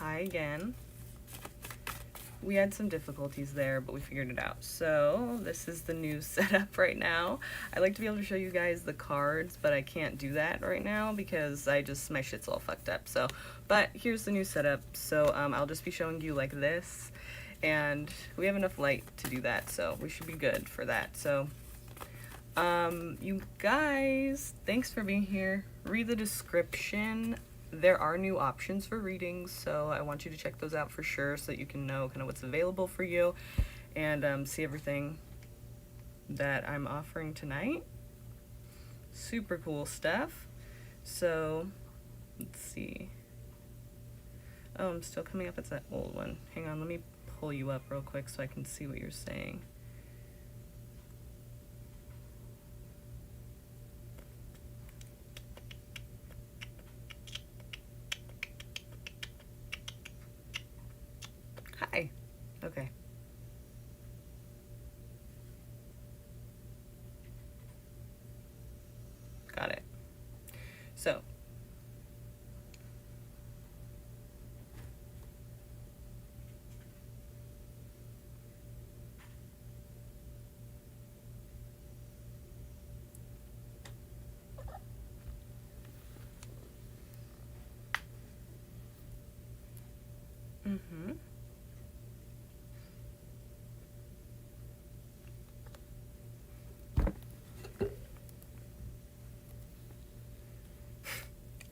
hi again. We had some difficulties there, but we figured it out. So this is the new setup right now. I like to be able to show you guys the cards, but I can't do that right now because my shit's all fucked up. So, but here's the new setup. So I'll just be showing you like this, and we have enough light to do that, so we should be good for that. So you guys, thanks for being here. Read the description. There are new options for readings, so I want you to check those out for sure so that you can know kind of what's available for you and see everything that I'm offering tonight. Super cool stuff. So let's see. Oh, I'm still coming up. It's that old one. Hang on, let me pull you up real quick so I can see what you're saying. Hi. Okay. Got it. So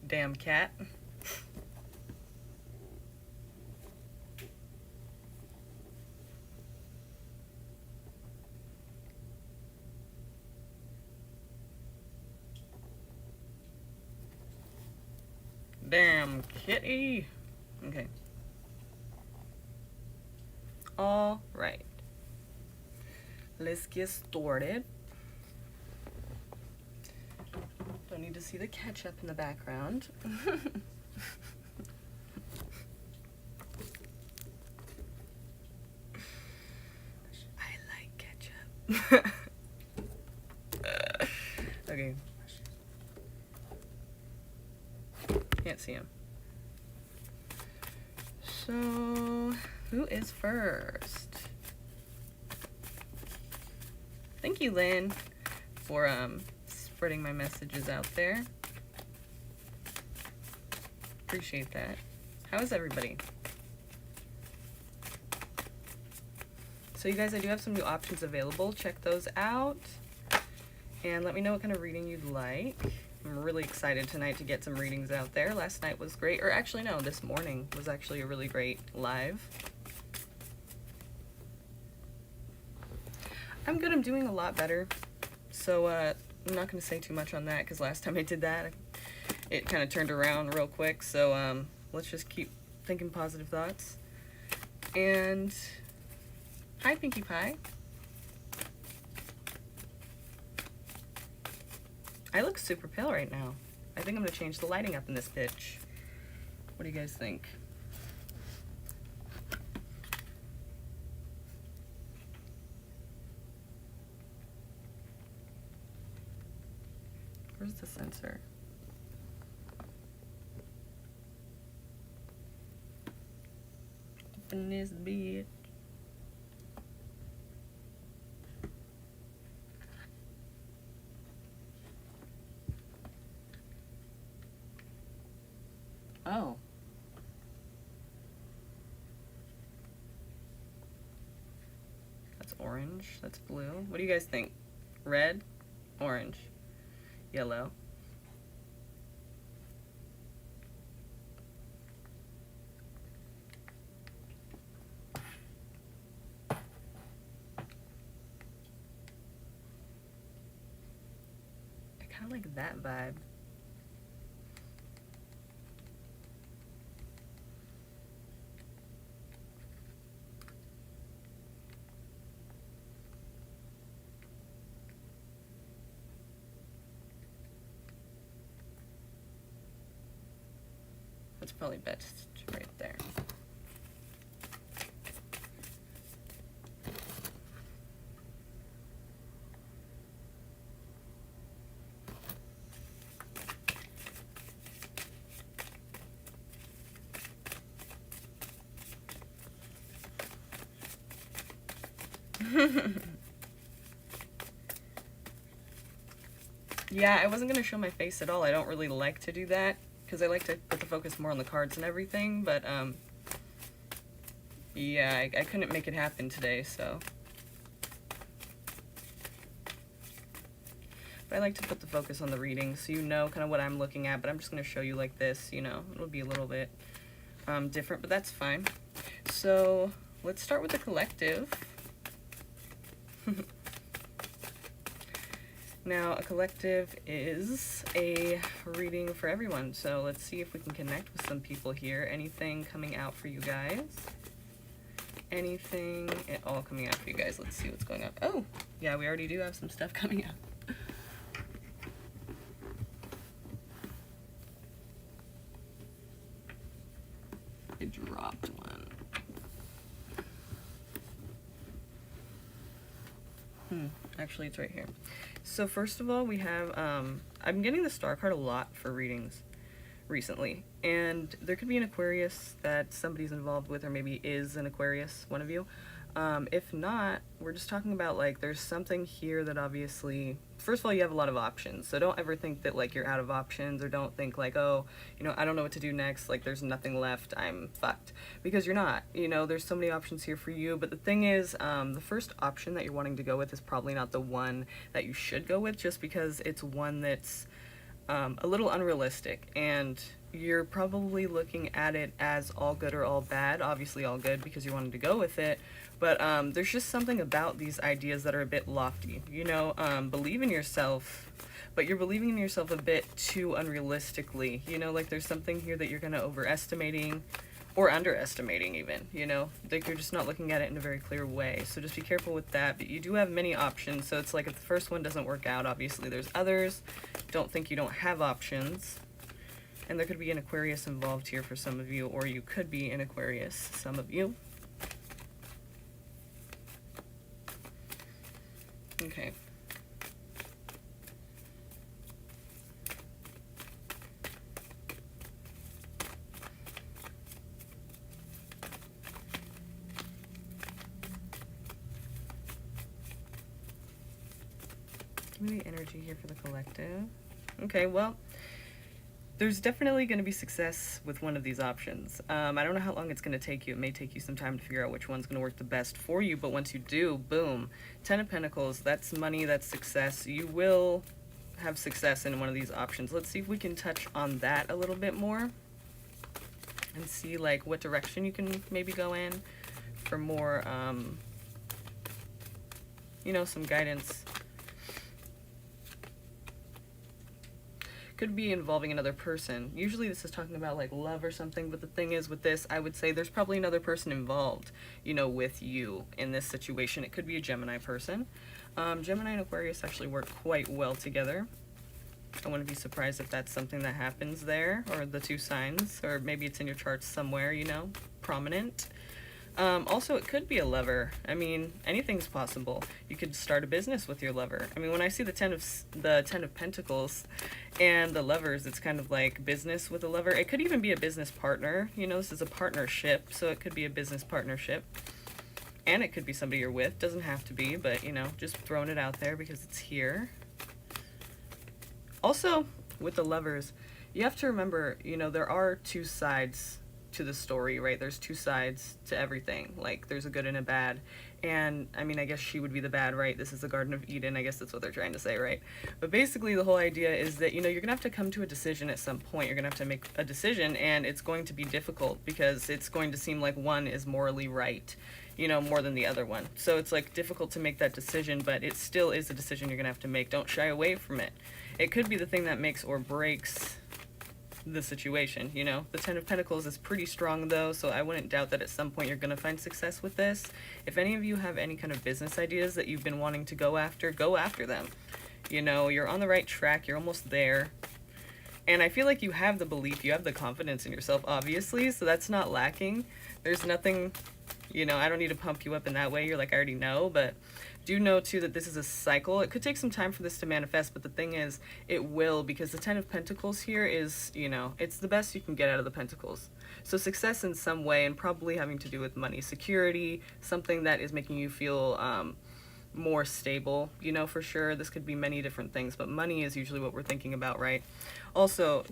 damn cat. Damn kitty. Okay. All right. Let's get started. Don't need to see the ketchup in the background. I like ketchup. Okay. Can't see him. So, who is first? Thank you, Lynn, for spreading my messages out there. Appreciate that. How is everybody? So you guys, I do have some new options available. Check those out. And let me know what kind of reading you'd like. I'm really excited tonight to get some readings out there. Last night was great. Or actually, no, this morning was actually a really great live. I'm good. I'm doing a lot better. So I'm not going to say too much on that because last time I did that, it kind of turned around real quick. So let's just keep thinking positive thoughts. And hi, Pinkie Pie. I look super pale right now. I think I'm going to change the lighting up in this bitch. What do you guys think? Where's the sensor? Open this bitch. Oh. That's orange. That's blue. What do you guys think? Red, orange, yellow. I kind of like that vibe. That's probably best right there. Yeah, I wasn't going to show my face at all. I don't really like to do that because I like to put the focus more on the cards and everything, but yeah, I couldn't make it happen today, so. But I like to put the focus on the reading so you know kind of what I'm looking at, but I'm just going to show you like this, you know. It'll be a little bit different, but that's fine. So let's start with the collective. Now, a collective is a reading for everyone, so let's see if we can connect with some people here. Anything coming out for you guys? Anything at all coming out for you guys? Let's see what's going on. Oh, yeah, we already do have some stuff coming out. I dropped one. Actually, it's right here. So first of all, we have, I'm getting the star card a lot for readings recently, and there could be an Aquarius that somebody's involved with, or maybe is an Aquarius, one of you. If not, we're just talking about, like, there's something here that obviously, first of all, you have a lot of options, so don't ever think that, like, you're out of options, or don't think, like, oh, you know, I don't know what to do next, like, there's nothing left, I'm fucked, because you're not, you know, there's so many options here for you. But the thing is, the first option that you're wanting to go with is probably not the one that you should go with, just because it's one that's a little unrealistic, and you're probably looking at it as all good or all bad. Obviously all good because you wanted to go with it, but there's just something about these ideas that are a bit lofty, you know. Believe in yourself, but you're believing in yourself a bit too unrealistically, you know. Like, there's something here that you're kind of overestimating or underestimating even, you know, like you're just not looking at it in a very clear way. So just be careful with that. But you do have many options, so it's like if the first one doesn't work out, obviously there's others. Don't think you don't have options. And there could be an Aquarius involved here for some of you, or you could be an Aquarius, some of you. Okay. Give me the energy here for the collective. Okay, well, there's definitely going to be success with one of these options. I don't know how long it's going to take you. It may take you some time to figure out which one's going to work the best for you, but once you do, boom, 10 of Pentacles, that's money, that's success. You will have success in one of these options. Let's see if we can touch on that a little bit more and see, like, what direction you can maybe go in for more, you know, some guidance. Could be involving another person. Usually this is talking about, like, love or something, but the thing is with this, I would say there's probably another person involved, you know, with you in this situation. It could be a Gemini person. Gemini and Aquarius actually work quite well together. I wouldn't be surprised if that's something that happens there, or the two signs, or maybe it's in your charts somewhere, you know, prominent. Also, it could be a lover. I mean, anything's possible. You could start a business with your lover. I mean, when I see the 10 of Pentacles and the lovers, it's kind of like business with a lover. It could even be a business partner. You know, this is a partnership, so it could be a business partnership. And it could be somebody you're with. Doesn't have to be, but, you know, just throwing it out there because it's here. Also, with the lovers, you have to remember, you know, there are two sides to the story, right? There's two sides to everything. Like, there's a good and a bad. And I mean, I guess she would be the bad, right? This is the Garden of Eden. I guess that's what they're trying to say, right? But basically the whole idea is that, you know, you're gonna have to come to a decision at some point. You're gonna have to make a decision, and it's going to be difficult because it's going to seem like one is morally right, you know, more than the other one. So it's like difficult to make that decision, but it still is a decision you're gonna have to make. Don't shy away from it. It could be the thing that makes or breaks the situation, you know. The 10 of Pentacles is pretty strong though, so I wouldn't doubt that at some point you're gonna find success with this. If any of you have any kind of business ideas that you've been wanting to go after them. You know, you're on the right track, you're almost there. And I feel like you have the belief, you have the confidence in yourself, obviously, so that's not lacking. There's nothing, you know, I don't need to pump you up in that way. You're like, I already know, but do know too that this is a cycle. It could take some time for this to manifest, but the thing is, it will, because the 10 of Pentacles here is, you know, it's the best you can get out of the Pentacles. So success in some way, and probably having to do with money, security, something that is making you feel more stable, you know, for sure. This could be many different things, but money is usually what we're thinking about, right? Also,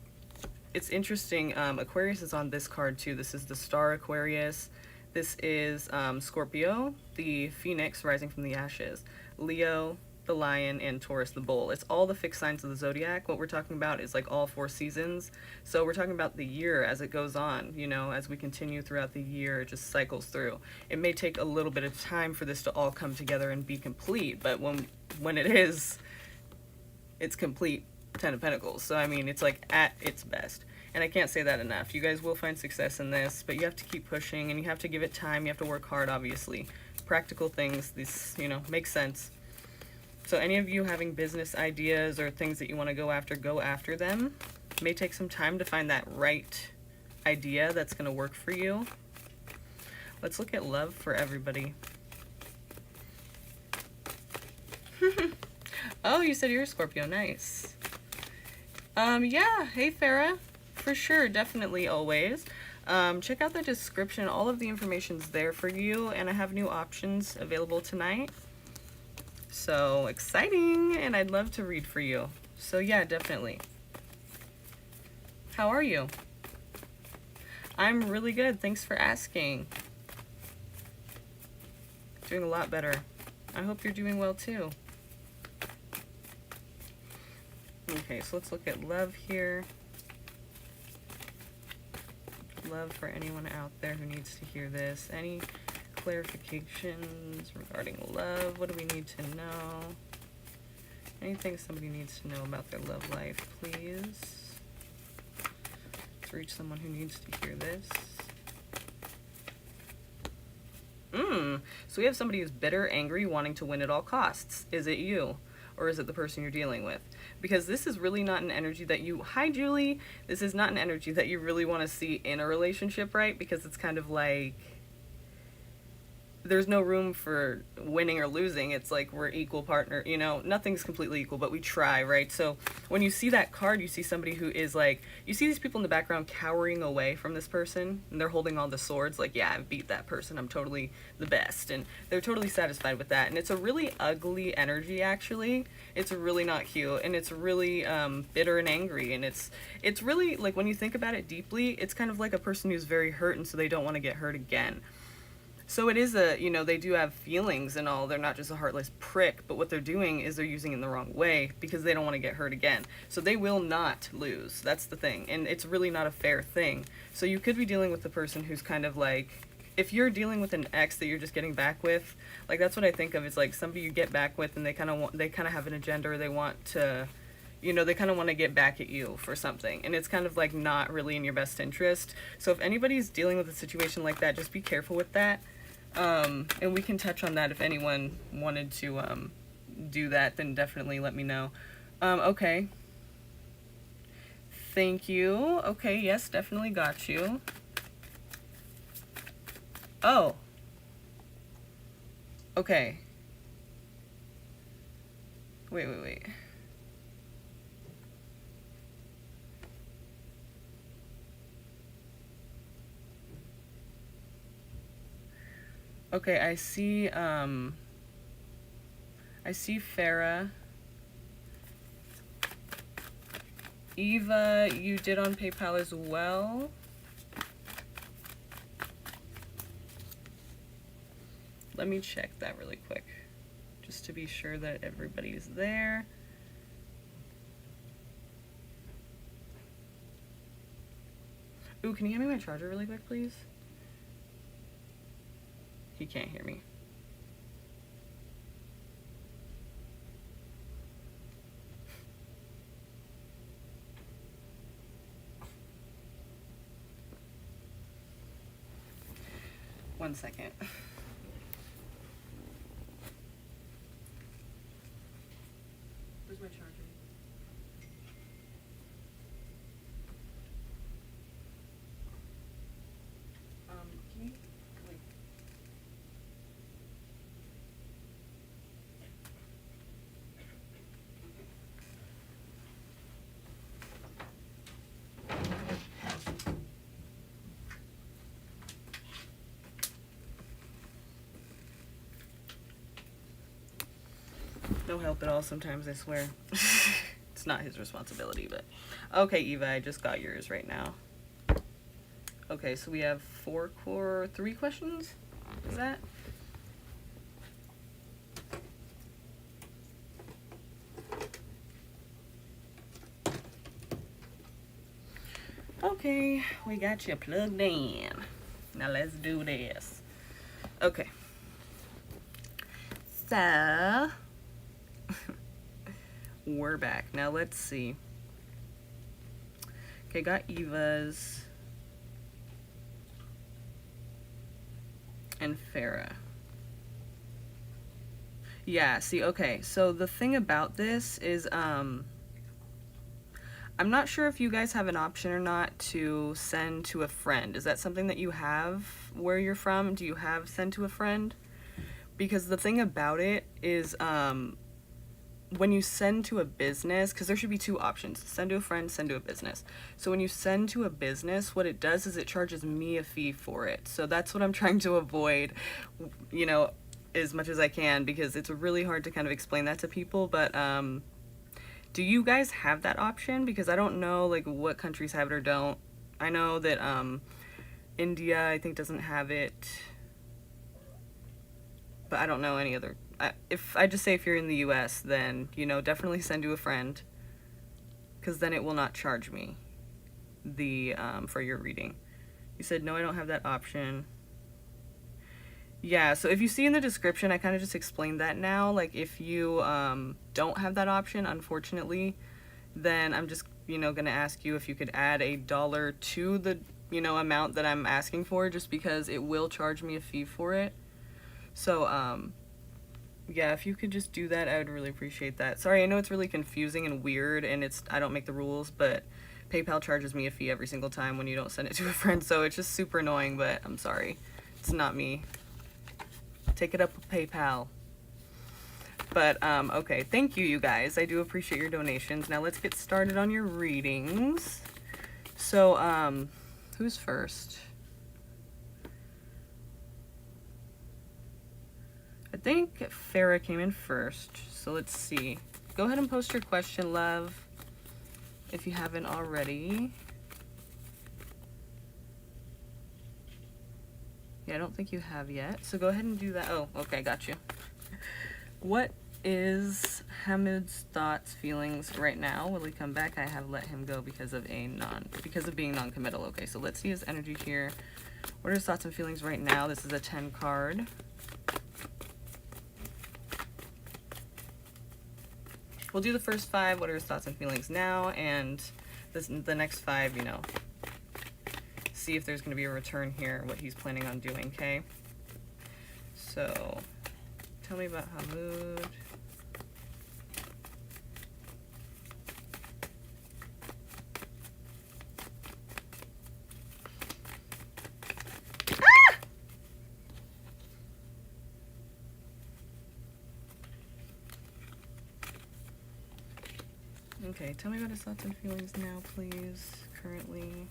it's interesting, Aquarius is on this card too. This is the star Aquarius. This is Scorpio, the phoenix rising from the ashes, Leo, the lion, and Taurus, the bull. It's all the fixed signs of the zodiac. What we're talking about is like all 4 seasons. So we're talking about the year as it goes on, you know, as we continue throughout the year, it just cycles through. It may take a little bit of time for this to all come together and be complete, but when it is, it's complete. 10 of Pentacles. So I mean, it's like at its best. And I can't say that enough. You guys will find success in this, but you have to keep pushing and you have to give it time. You have to work hard, obviously. Practical things, these, you know, make sense. So any of you having business ideas or things that you want to go after them. It may take some time to find that right idea that's going to work for you. Let's look at love for everybody. Oh, you said you're a Scorpio. Nice. Yeah. Hey, Farah. For sure. Definitely. Always. Check out the description. All of the information's there for you. And I have new options available tonight. So exciting. And I'd love to read for you. So yeah, definitely. How are you? I'm really good. Thanks for asking. Doing a lot better. I hope you're doing well too. Okay, so let's look at love here. Love for anyone out there who needs to hear this. Any clarifications regarding love? What do we need to know? Anything somebody needs to know about their love life, please. Let's reach someone who needs to hear this. So we have somebody who's bitter, angry, wanting to win at all costs. Is it you? Or is it the person you're dealing with? Because this is really not an energy that you... Hi, Julie. This is not an energy that you really want to see in a relationship, right? Because it's kind of like... There's no room for winning or losing. It's like we're equal partner, you know, nothing's completely equal, but we try, right? So when you see that card, you see somebody who is like, you see these people in the background cowering away from this person, and they're holding all the swords, like, yeah, I've beat that person, I'm totally the best, and they're totally satisfied with that. And it's a really ugly energy, actually. It's really not cute, and it's really bitter and angry, and it's really, like, when you think about it deeply, it's kind of like a person who's very hurt, and so they don't want to get hurt again. So it is a, you know, they do have feelings and all. They're not just a heartless prick, but what they're doing is they're using it in the wrong way because they don't want to get hurt again. So they will not lose. That's the thing. And it's really not a fair thing. So you could be dealing with the person who's kind of like, if you're dealing with an ex that you're just getting back with, like that's what I think of. It's like somebody you get back with and they kind of have an agenda, or they want to, you know, they kind of want to get back at you for something. And it's kind of like not really in your best interest. So if anybody's dealing with a situation like that, just be careful with that. And we can touch on that if anyone wanted to do that, then definitely let me know. Okay. Thank you. Okay, yes, definitely got you. Oh. Okay. Wait. Okay, I see Farah. Eva, you did on PayPal as well. Let me check that really quick, just to be sure that everybody's there. Ooh, can you hand me my charger really quick, please? He can't hear me. One second. Where's my charger? Can you, like... No help at all sometimes, I swear. It's not his responsibility, but... Okay, Eva, I just got yours right now. Okay, so we have 3 questions? Is that? Okay, we got you plugged in. Now let's do this. Okay. So, we're back. Now let's see. Okay, got Eva's and Farah. Yeah, see, okay, so the thing about this is, I'm not sure if you guys have an option or not to send to a friend. Is that something that you have where you're from? Do you have send to a friend? Because the thing about it is, when you send to a business, because there should be 2 options, send to a friend, send to a business. So when you send to a business, what it does is it charges me a fee for it. So that's what I'm trying to avoid, you know, as much as I can, because it's really hard to kind of explain that to people. But do you guys have that option? Because I don't know like what countries have it or don't. I know that India, I think, doesn't have it, but I don't know any other. If I just say if you're in the US, then, you know, definitely send to a friend, because then it will not charge me the for your reading. You said no, I don't have that option. Yeah, so if you see in the description, I kind of just explained that now. Like, if you don't have that option, unfortunately, then I'm just, you know, gonna ask you if you could add $1 to the, you know, amount that I'm asking for, just because it will charge me a fee for it. So, yeah, if you could just do that, I would really appreciate that. Sorry, I know it's really confusing and weird, and I don't make the rules, but PayPal charges me a fee every single time when you don't send it to a friend, so it's just super annoying, but I'm sorry. It's not me. Take it up with PayPal. But, okay, thank you, you guys. I do appreciate your donations. Now let's get started on your readings. So, who's first? I think Farah came in first, so let's see. Go ahead and post your question, love, if you haven't already. Yeah, I don't think you have yet, so go ahead and do that. Oh, okay, got you. What is Hamid's thoughts, feelings right now? Will he come back? I have let him go because of being non-committal. Okay, so let's see his energy here. What are his thoughts and feelings right now? This is a 10 card. We'll do the first 5, what are his thoughts and feelings now, and the next 5, you know, see if there's going to be a return here, what he's planning on doing, okay? So, tell me about Hamid. Okay, tell me about his thoughts and feelings now, please, currently.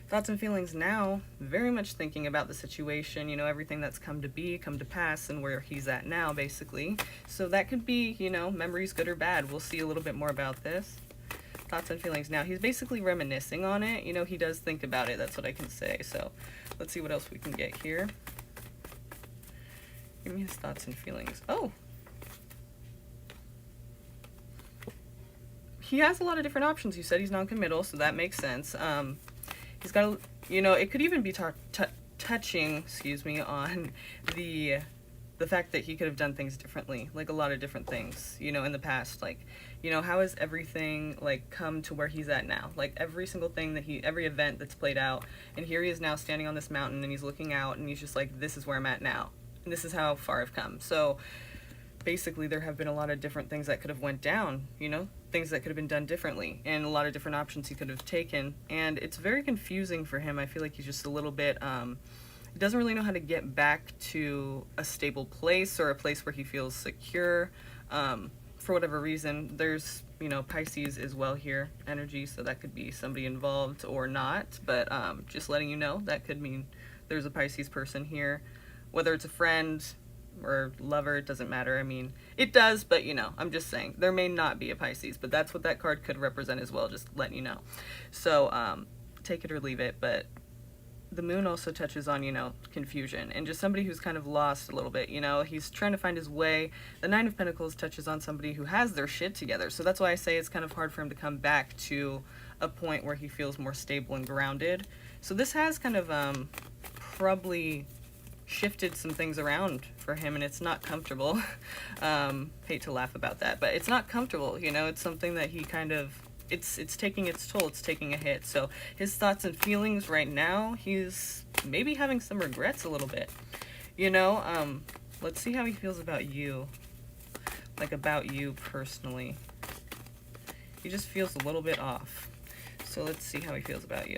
Thoughts and feelings now, very much thinking about the situation, you know, everything that's come to be, come to pass, and where he's at now, basically. So that could be, you know, memories, good or bad. We'll see a little bit more about this. Thoughts and feelings now. He's basically reminiscing on it. You know, he does think about it. That's what I can say. So let's see what else we can get here. Give me his thoughts and feelings. Oh! He has a lot of different options. You said he's non-committal, so that makes sense. He's got, you know, it could even be touching, excuse me, on the fact that he could have done things differently, like a lot of different things, you know, in the past. Like, you know, how has everything, like, come to where he's at now? Like, every single thing that every event that's played out, and here he is now standing on this mountain, and he's looking out, and he's just like, this is where I'm at now. And this is how far I've come. So basically there have been a lot of different things that could have went down, you know, things that could have been done differently, and a lot of different options he could have taken. And it's very confusing for him. I feel like he's just a little bit, he doesn't really know how to get back to a stable place or a place where he feels secure. For whatever reason, there's, you know, Pisces as well here, energy, so that could be somebody involved or not, but just letting you know, that could mean there's a Pisces person here. whether it's a friend or lover, it doesn't matter. I mean, it does, but you know, I'm just saying there may not be a Pisces, but that's what that card could represent as well, just letting you know. So take it or leave it. But the moon also touches on, you know, confusion and just somebody who's kind of lost a little bit, you know, he's trying to find his way. The Nine of Pentacles touches on somebody who has their shit together, so that's why I say it's kind of hard for him to come back to a point where he feels more stable and grounded. So this has kind of probably shifted some things around for him, and it's not comfortable. Hate to laugh about that, but it's not comfortable, you know. It's something that he kind of, it's taking its toll, it's taking a hit. So his thoughts and feelings right now, he's maybe having some regrets a little bit, you know. Let's see how he feels about you, like about you personally. He just feels a little bit off. So let's see how he feels about you.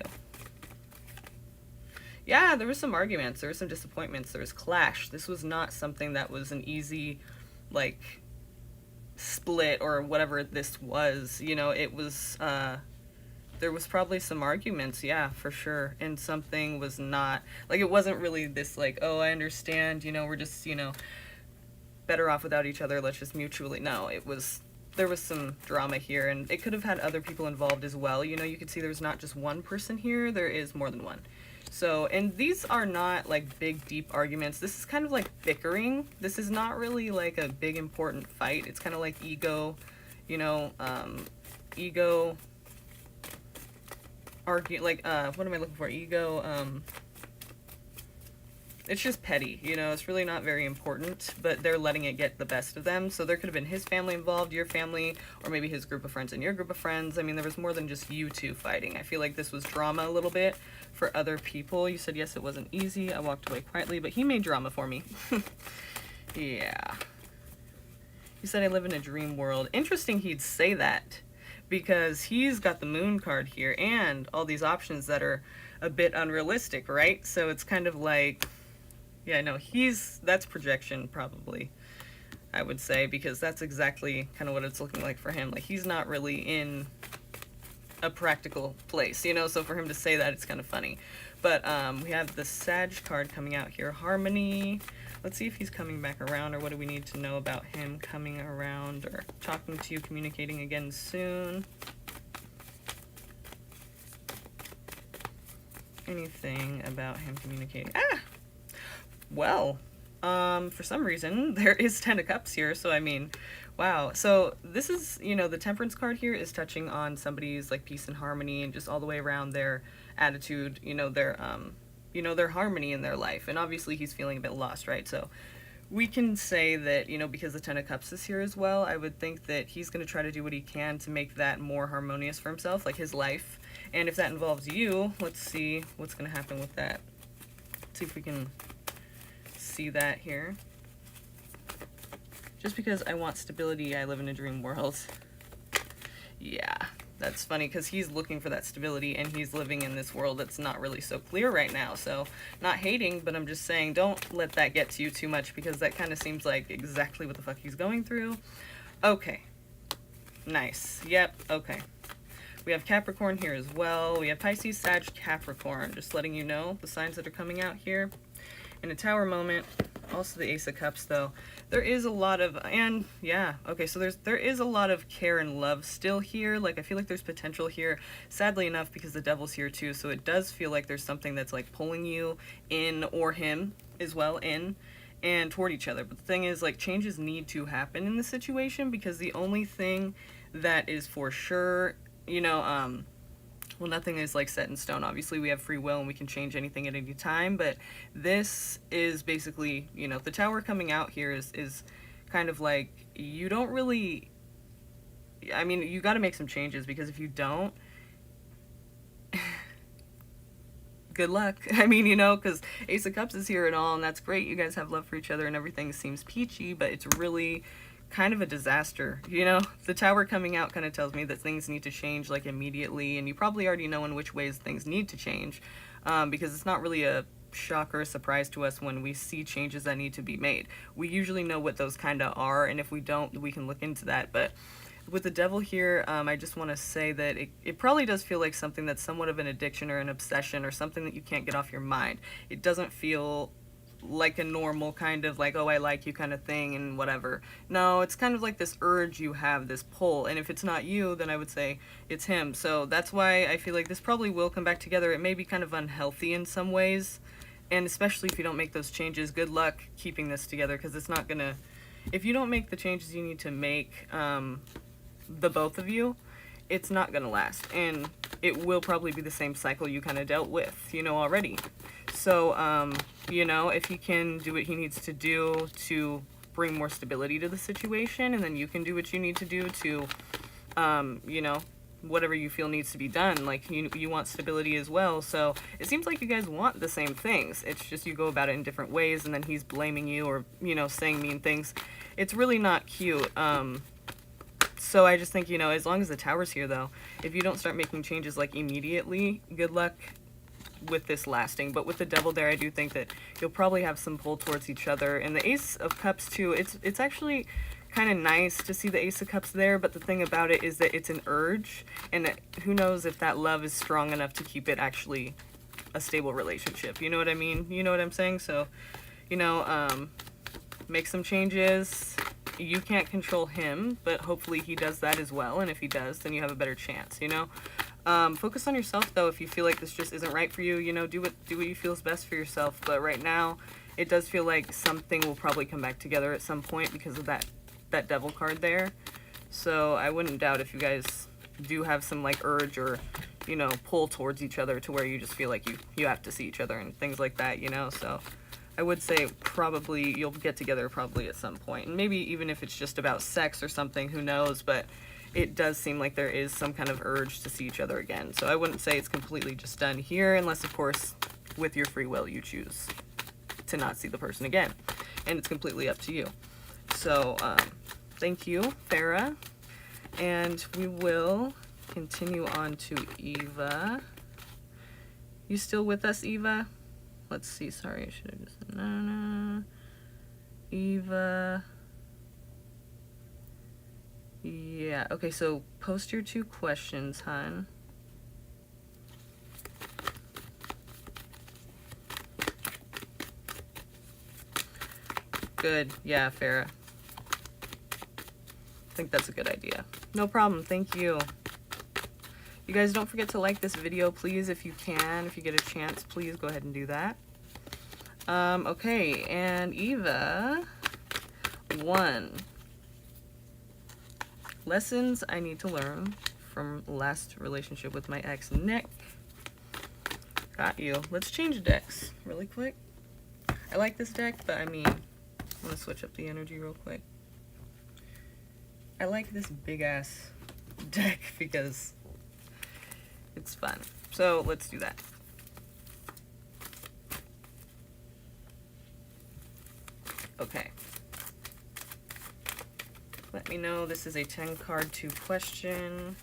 Yeah, there was some arguments, there were some disappointments, there was clash. This was not something that was an easy, like, split or whatever this was, you know. It was, there was probably some arguments, yeah, for sure. And something was not, like, it wasn't really this, like, oh, I understand, you know, we're just, you know, better off without each other, let's just mutually, no, it was, there was some drama here, and it could have had other people involved as well. You know, you could see there's not just one person here, there is more than one. So, and these are not like big, deep arguments. This is kind of like bickering. This is not really like a big, important fight. It's kind of like ego, you know, ego, argue, like, what am I looking for? Ego, it's just petty, you know, it's really not very important, but they're letting it get the best of them. So there could have been his family involved, your family, or maybe his group of friends and your group of friends. I mean, there was more than just you two fighting. I feel like this was drama a little bit for other people. You said, yes, it wasn't easy. I walked away quietly, but he made drama for me. Yeah. He said, I live in a dream world. Interesting he'd say that, because he's got the moon card here and all these options that are a bit unrealistic, right? So it's kind of like, yeah, no, that's projection probably, I would say, because that's exactly kind of what it's looking like for him. Like, he's not really in a practical place, you know, so for him to say that, it's kind of funny. But we have the Sag card coming out here, harmony. Let's see if he's coming back around, or what do we need to know about him coming around or talking to you, communicating again soon. Anything about him communicating? Well, for some reason, there is 10 of Cups here, so I mean, wow. So this is, you know, the Temperance card here is touching on somebody's, like, peace and harmony, and just all the way around their attitude, you know, their harmony in their life. And obviously he's feeling a bit lost, right? So we can say that, you know, because the 10 of Cups is here as well, I would think that he's going to try to do what he can to make that more harmonious for himself, like his life. And if that involves you, let's see what's going to happen with that. Let's see if we can see that here. Just because I want stability, I live in a dream world. Yeah, that's funny, because he's looking for that stability and he's living in this world that's not really so clear right now. So, not hating, but I'm just saying, don't let that get to you too much, because that kind of seems like exactly what the fuck he's going through. Okay. Nice. Yep, okay. We have Capricorn here as well. We have Pisces, Sag, Capricorn. Just letting you know the signs that are coming out here. In a Tower moment, also the Ace of Cups, though, there is a lot of, and yeah, okay, so there is a lot of care and love still here. Like, I feel like there's potential here, sadly enough, because the Devil's here too, so it does feel like there's something that's like pulling you in, or him as well, in and toward each other. But the thing is, like, changes need to happen in this situation, because the only thing that is for sure, you know, well, nothing is like set in stone. Obviously, we have free will and we can change anything at any time, but this is basically, you know, the Tower coming out here is kind of like, you don't really, I mean, you got to make some changes, because if you don't, good luck. I mean, you know, because Ace of Cups is here and all, and that's great. You guys have love for each other and everything seems peachy, but it's really kind of a disaster, you know. The Tower coming out kind of tells me that things need to change, like, immediately, and you probably already know in which ways things need to change, because it's not really a shock or a surprise to us when we see changes that need to be made. We usually know what those kind of are, and if we don't, we can look into that. But with the Devil here, I just want to say that it probably does feel like something that's somewhat of an addiction or an obsession, or something that you can't get off your mind. It doesn't feel like a normal kind of like, oh, I like you kind of thing and whatever. No, it's kind of like this urge you have, this pull, and if it's not you, then I would say it's him. So that's why I feel like this probably will come back together. It may be kind of unhealthy in some ways, and especially if you don't make those changes, good luck keeping this together, because it's not gonna, if you don't make the changes you need to make, the both of you, it's not gonna last, and it will probably be the same cycle you kind of dealt with, you know, already. So, you know, if he can do what he needs to do to bring more stability to the situation, and then you can do what you need to do to, you know, whatever you feel needs to be done. Like, you want stability as well. So it seems like you guys want the same things. It's just you go about it in different ways, and then he's blaming you or, you know, saying mean things. It's really not cute. So I just think, you know, as long as the Tower's here, though, if you don't start making changes, like, immediately, good luck with this lasting. But with the Devil there, I do think that you'll probably have some pull towards each other. And the Ace of Cups, too, it's actually kind of nice to see the Ace of Cups there, but the thing about it is that it's an urge, and who knows if that love is strong enough to keep it actually a stable relationship. You know what I mean? You know what I'm saying? So, you know, make some changes. You can't control him, but hopefully he does that as well, and if he does, then you have a better chance, you know? Focus on yourself, though. If you feel like this just isn't right for you, you know, do what you feel is best for yourself. But right now, it does feel like something will probably come back together at some point because of that Devil card there. So I wouldn't doubt if you guys do have some, like, urge or, you know, pull towards each other to where you just feel like you have to see each other and things like that, you know? So I would say probably you'll get together probably at some point. And maybe even if it's just about sex or something, who knows? But it does seem like there is some kind of urge to see each other again. So I wouldn't say it's completely just done here, unless, of course, with your free will, you choose to not see the person again. And it's completely up to you. So, thank you, Farah. And we will continue on to Eva. You still with us, Eva? Let's see. Sorry, I should have just said no. Eva. Yeah, okay, so post your 2 questions, hon. Good. Yeah, Farah. I think that's a good idea. No problem. Thank you. You guys don't forget to like this video, please, if you can. If you get a chance, please go ahead and do that. Okay, and Eva, 1. Lessons I need to learn from last relationship with my ex, Nick. Got you. Let's change decks really quick. I like this deck, but I mean, I'm going to switch up the energy real quick. I like this big ass deck because it's fun. So let's do that. Okay. Let me know. This is a 10 card 2 question.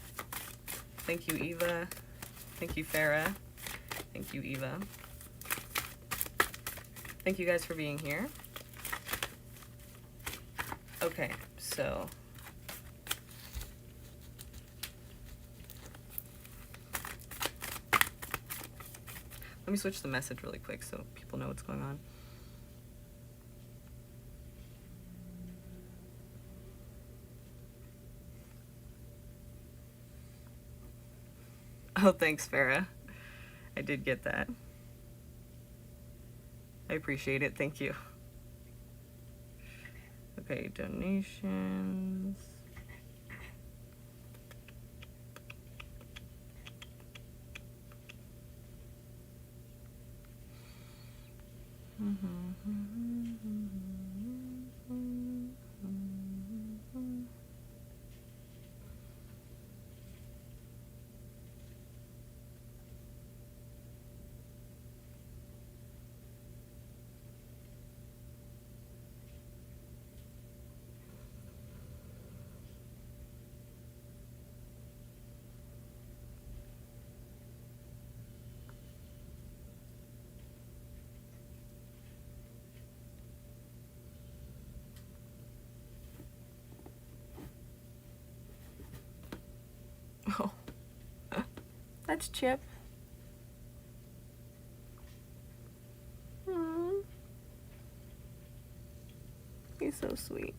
Thank you, Eva. Thank you, Farah. Thank you, Eva. Thank you guys for being here. Okay, so let me switch the message really quick so people know what's going on. Oh, thanks, Farah. I did get that. I appreciate it. Thank you. Okay, donations. Oh, that's Chip. He's so sweet.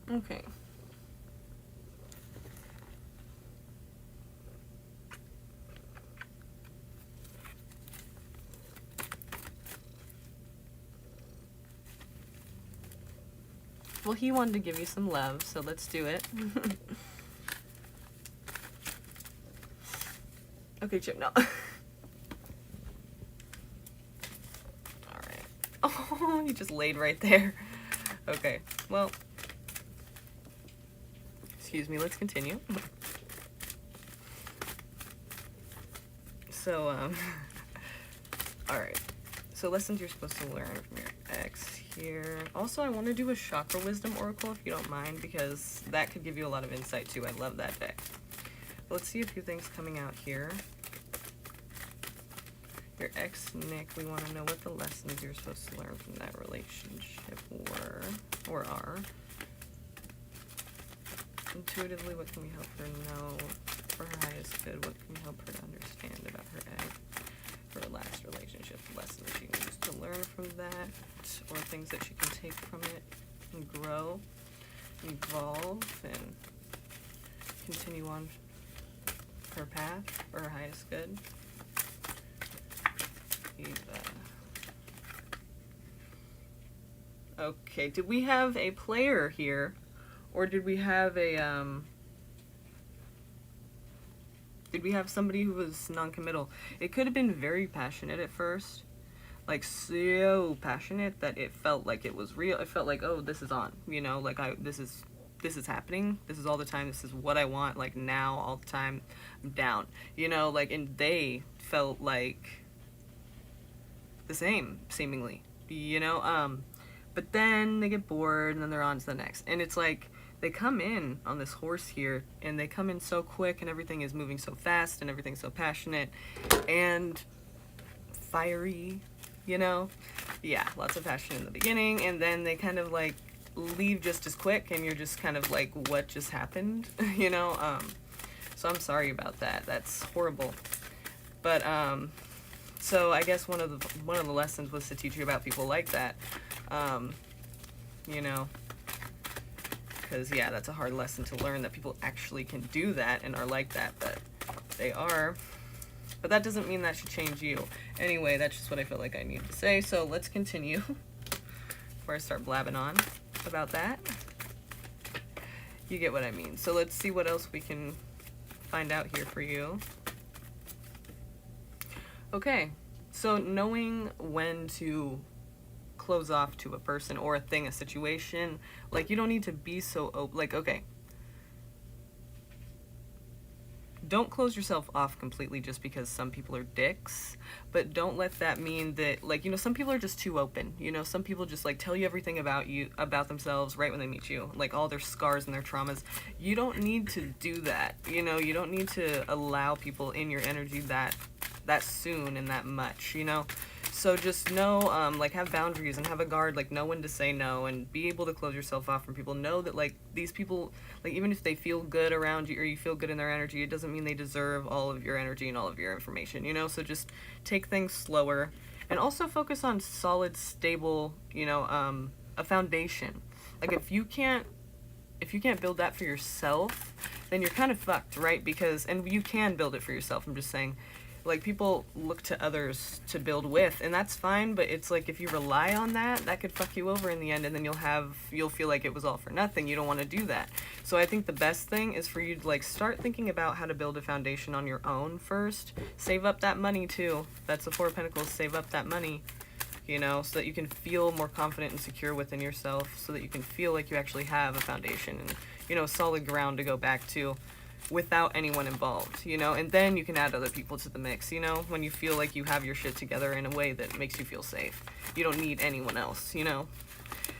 Okay. Well, he wanted to give you some love, so let's do it. Okay, Chip, no. Alright. Oh, he just laid right there. Okay, well. Excuse me, let's continue. So, alright. So lessons you're supposed to learn from your ex here. Also, I want to do a Chakra Wisdom Oracle if you don't mind, because that could give you a lot of insight too. I love that deck. Let's see a few things coming out here. Your ex, Nick, we want to know what the lessons you're supposed to learn from that relationship were, or are. Intuitively, what can we help her know for her highest good? What can we help her to understand about her ex, her last relationship? Lessons she needs to learn from that, or things that she can take from it and grow, evolve, and continue on her path for her highest good. Okay, did we have a player here? Or did we have a, did we have somebody who was non-committal? It could have been very passionate at first. Like, so passionate that it felt like it was real. It felt like, oh, this is on. You know, like, this is happening. This is all the time. This is what I want. Like, now, all the time. I'm down. You know, like, and they felt like the same, seemingly. You know, but then they get bored and then they're on to the next. And it's like, they come in on this horse here, and they come in so quick, and everything is moving so fast, and everything's so passionate, and fiery, you know? Yeah, lots of passion in the beginning, and then they kind of, like, leave just as quick, and you're just kind of like, what just happened? You know? So I'm sorry about that. That's horrible. But, so I guess one of the lessons was to teach you about people like that. You know? Because, yeah, that's a hard lesson to learn, that people actually can do that and are like that, but they are. But that doesn't mean that should change you. Anyway, that's just what I felt like I needed to say, so let's continue before I start blabbing on about that. You get what I mean. So let's see what else we can find out here for you. Okay, so knowing when to close off to a person or a thing, a situation, like, you don't need to be so open. Like, okay, don't close yourself off completely just because some people are dicks, but don't let that mean that, like, you know, some people are just too open. You know, some people just, like, tell you everything about themselves right when they meet you, like all their scars and their traumas. You don't need to do that. You know, you don't need to allow people in your energy that soon and that much, you know? So just know, like, have boundaries and have a guard, like, know when to say no, and be able to close yourself off from people. Know that, like, these people, like, even if they feel good around you or you feel good in their energy, it doesn't mean they deserve all of your energy and all of your information, you know? So just take things slower, and also focus on solid, stable, you know, a foundation. Like, if you can't build that for yourself, then you're kind of fucked, right? Because, and you can build it for yourself, I'm just saying, Like, people look to others to build with, and that's fine, but it's like, if you rely on that, that could fuck you over in the end, and then you'll feel like it was all for nothing. You don't want to do that. So I think the best thing is for you to, like, start thinking about how to build a foundation on your own first. Save up that money, too. That's the Four of Pentacles. Save up that money, you know, so that you can feel more confident and secure within yourself, so that you can feel like you actually have a foundation and, you know, solid ground to go back to without anyone involved, you know, and then you can add other people to the mix, you know, when you feel like you have your shit together in a way that makes you feel safe. You don't need anyone else, you know.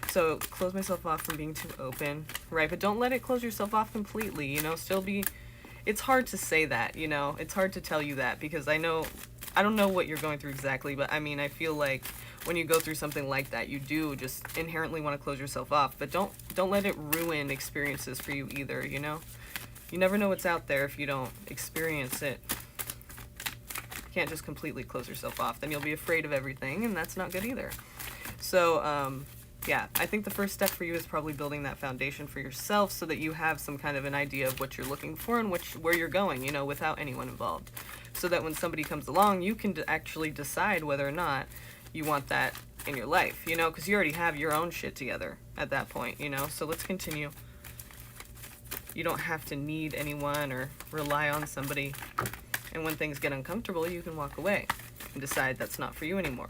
So close myself off from being too open, right? But don't let it close yourself off completely, you know. Still be, it's hard to say that, you know, it's hard to tell you that, because I don't know what you're going through exactly, but I mean, I feel like when you go through something like that, you do just inherently want to close yourself off, but don't let it ruin experiences for you either, you know. You never know what's out there if you don't experience it. You can't just completely close yourself off. Then you'll be afraid of everything, and that's not good either. So, yeah, I think the first step for you is probably building that foundation for yourself, so that you have some kind of an idea of what you're looking for and where you're going, you know, without anyone involved. So that when somebody comes along, you can actually decide whether or not you want that in your life, you know, because you already have your own shit together at that point, you know. So let's continue. You don't have to need anyone or rely on somebody. And when things get uncomfortable, you can walk away and decide that's not for you anymore.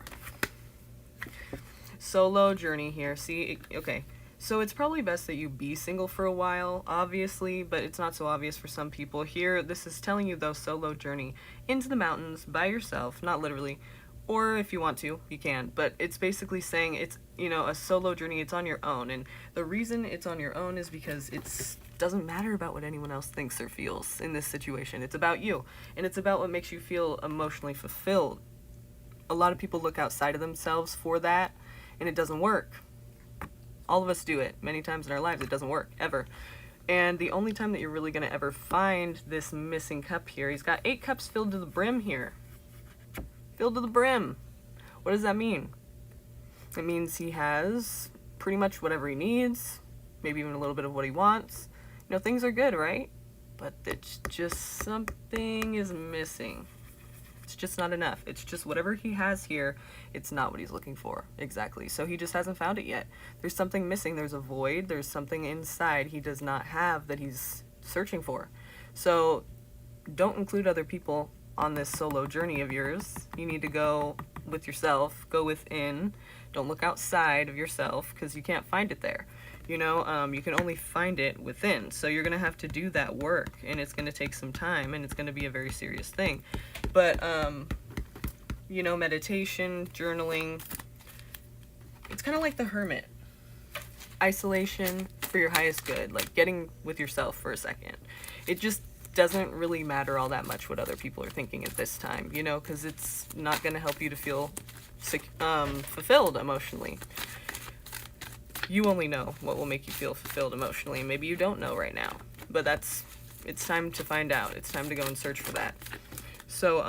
Solo journey here. See, okay. So it's probably best that you be single for a while, obviously, but it's not so obvious for some people. Here, this is telling you, though, solo journey into the mountains by yourself, not literally, or if you want to, you can, but it's basically saying it's, you know, a solo journey, it's on your own. And the reason it's on your own is because it's doesn't matter about what anyone else thinks or feels in this situation. It's about you, and it's about what makes you feel emotionally fulfilled. A lot of people look outside of themselves for that, and it doesn't work. All of us do it many times in our lives. It doesn't work, ever. And the only time that you're really going to ever find this missing cup here, he's got 8 cups filled to the brim here. Filled to the brim. What does that mean? It means he has pretty much whatever he needs, maybe even a little bit of what he wants. You know, things are good, right? But it's just something is missing. It's just not enough. It's just whatever he has here, it's not what he's looking for. Exactly. So he just hasn't found it yet. There's something missing. There's a void. There's something inside he does not have that he's searching for. So don't include other people on this solo journey of yours. You need to go with yourself. Go within. Don't look outside of yourself, because you can't find it there. You know, you can only find it within. So you're going to have to do that work, and it's going to take some time, and it's going to be a very serious thing. But, you know, meditation, journaling, it's kind of like the hermit. Isolation for your highest good, like getting with yourself for a second. It just doesn't really matter all that much what other people are thinking at this time, you know, because it's not going to help you to feel fulfilled emotionally. You only know what will make you feel fulfilled emotionally. Maybe you don't know right now, but it's time to find out. It's time to go and search for that. So,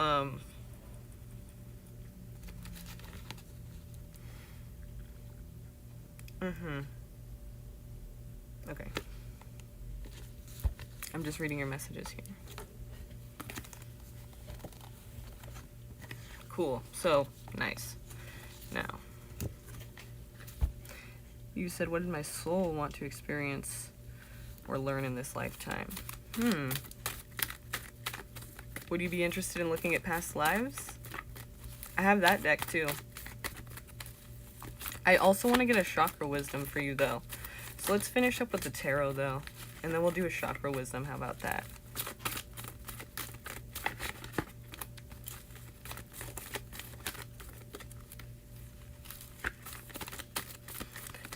okay. I'm just reading your messages here. Cool. So, nice. Now, you said, what did my soul want to experience or learn in this lifetime? Would you be interested in looking at past lives? I have that deck too. I also want to get a chakra wisdom for you though. So let's finish up with the tarot though, and then we'll do a chakra wisdom. How about that?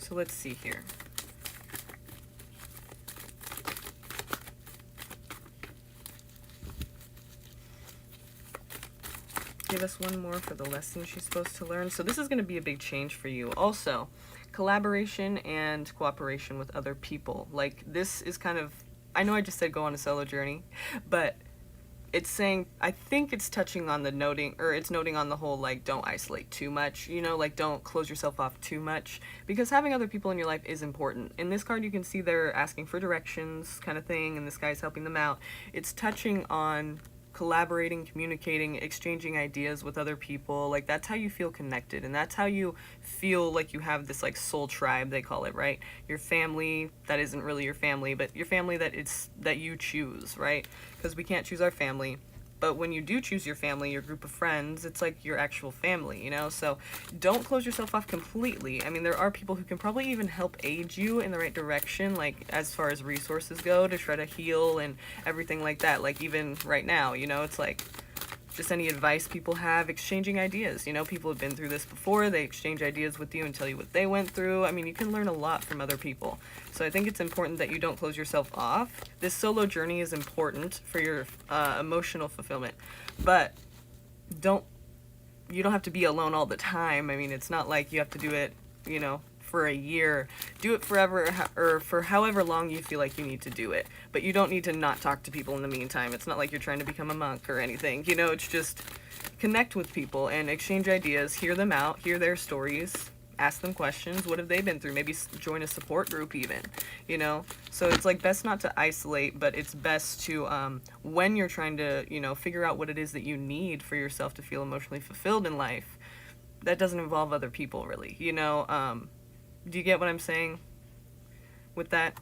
So let's see here. Give us one more for the lesson she's supposed to learn. So this is going to be a big change for you. Also, collaboration and cooperation with other people. Like, this is kind of, I know I just said go on a solo journey, but it's saying, I think it's touching on the noting, or it's noting on the whole, like, don't isolate too much, you know, like, don't close yourself off too much, because having other people in your life is important. In this card, you can see they're asking for directions kind of thing, and this guy's helping them out. It's touching on collaborating, communicating, exchanging ideas with other people. Like, that's how you feel connected, and that's how you feel like you have this like soul tribe, they call it, right? Your family that isn't really your family, but your family that you choose, right? Because we can't choose our family. But when you do choose your family, your group of friends, it's like your actual family, you know? So don't close yourself off completely. I mean, there are people who can probably even help aid you in the right direction, like as far as resources go, to try to heal and everything like that. Like even right now, you know, it's like just any advice people have, exchanging ideas. You know, people have been through this before. They exchange ideas with you and tell you what they went through. I mean, you can learn a lot from other people. So I think it's important that you don't close yourself off. This solo journey is important for your emotional fulfillment, but you don't have to be alone all the time. I mean, it's not like you have to do it, you know, for a year. Do it forever, or for however long you feel like you need to do it. But you don't need to not talk to people in the meantime. It's not like you're trying to become a monk or anything. You know, it's just connect with people and exchange ideas, hear them out, hear their stories, ask them questions. What have they been through? Maybe join a support group even, you know? So it's like best not to isolate, but it's best to, when you're trying to, you know, figure out what it is that you need for yourself to feel emotionally fulfilled in life, that doesn't involve other people really, you know? Do you get what I'm saying with that?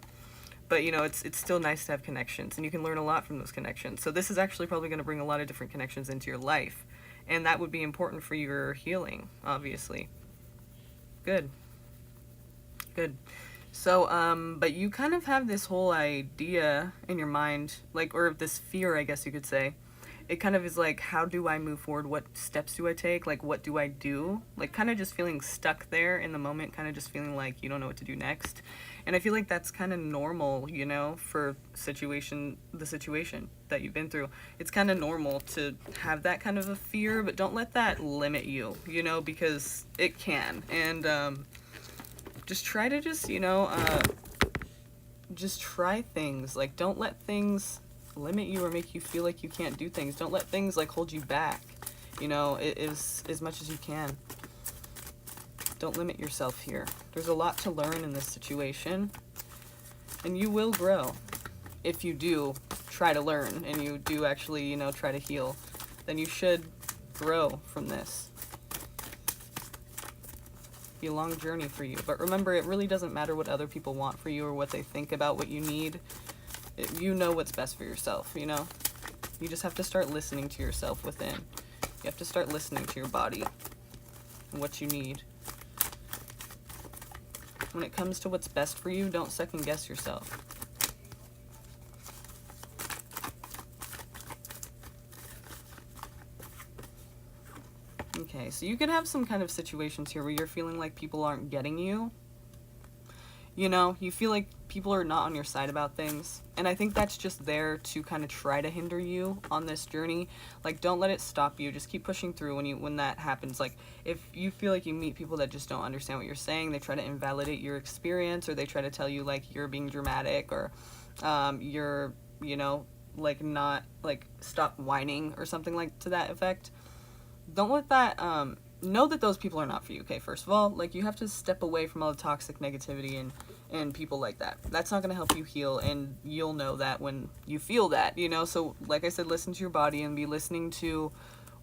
But, you know, it's still nice to have connections, and you can learn a lot from those connections. So this is actually probably going to bring a lot of different connections into your life, and that would be important for your healing, obviously. Good. Good. So, but you kind of have this whole idea in your mind, like, or this fear, I guess you could say. It kind of is like, how do I move forward? What steps do I take? Like, what do I do? Like, kind of just feeling stuck there in the moment, kind of just feeling like you don't know what to do next. And I feel like that's kind of normal, you know, for the situation that you've been through. It's kind of normal to have that kind of a fear, but don't let that limit you, you know, because it can. And just try to you know, just try things. Like, don't let things limit you or make you feel like you can't do things. Don't let things like hold you back, you know, as much as you can. Don't limit yourself here. There's a lot to learn in this situation, and you will grow if you do try to learn and you do actually, you know, try to heal. Then you should grow from this. Be a long journey for you, but remember, it really doesn't matter what other people want for you or what they think about what you need. You know what's best for yourself, you know? You just have to start listening to yourself within. You have to start listening to your body and what you need. When it comes to what's best for you, don't second guess yourself. Okay, so you could have some kind of situations here where you're feeling like people aren't getting you. You know, you feel like people are not on your side about things. And I think that's just there to kind of try to hinder you on this journey. Like, don't let it stop you. Just keep pushing through when that happens. Like, if you feel like you meet people that just don't understand what you're saying, they try to invalidate your experience, or they try to tell you, like, you're being dramatic, or you're, you know, like, not, like, stop whining or something like to that effect. Don't let that, know that those people are not for you, okay? First of all, like, you have to step away from all the toxic negativity and people like that. That's not going to help you heal, and you'll know that when you feel that, you know? So, like I said, listen to your body and be listening to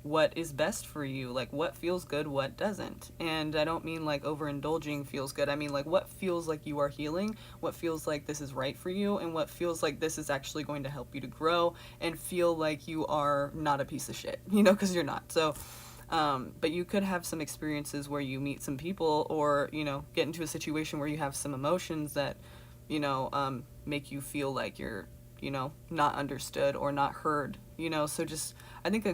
what is best for you, like what feels good, what doesn't. And I don't mean like overindulging feels good. I mean like what feels like you are healing, what feels like this is right for you, and what feels like this is actually going to help you to grow and feel like you are not a piece of shit, you know, because you're not. So but you could have some experiences where you meet some people, or, you know, get into a situation where you have some emotions that, you know, make you feel like you're, you know, not understood or not heard, you know. So just, I think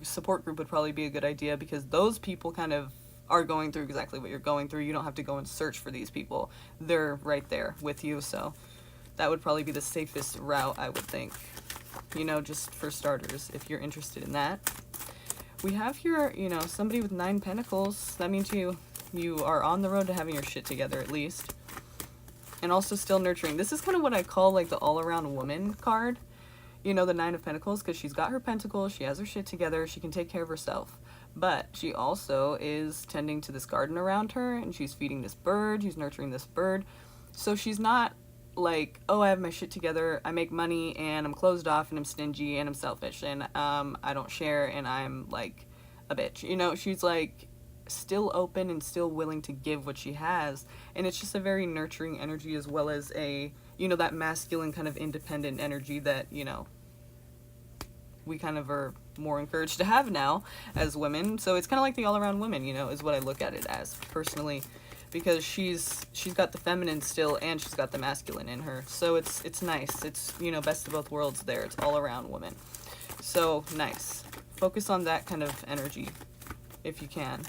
support group would probably be a good idea, because those people kind of are going through exactly what you're going through. You don't have to go and search for these people. They're right there with you. So that would probably be the safest route, I would think, you know, just for starters, if you're interested in that. We have here, you know, somebody with 9 pentacles. That means you are on the road to having your shit together, at least. And also still nurturing. This is kind of what I call like the all-around woman card. You know, the 9 of Pentacles, because she's got her pentacles, she has her shit together, she can take care of herself. But she also is tending to this garden around her, and she's feeding this bird, she's nurturing this bird. So she's not like, oh, I have my shit together, I make money, and I'm closed off, and I'm stingy, and I'm selfish, and I don't share, and I'm like a bitch. You know, she's like still open and still willing to give what she has, and it's just a very nurturing energy, as well as a, you know, that masculine kind of independent energy that, you know, we kind of are more encouraged to have now as women. So it's kind of like the all-around woman, you know, is what I look at it as personally, because she's got the feminine still, and she's got the masculine in her. So it's nice. It's, you know, best of both worlds there. It's all around woman. So nice. Focus on that kind of energy if you can.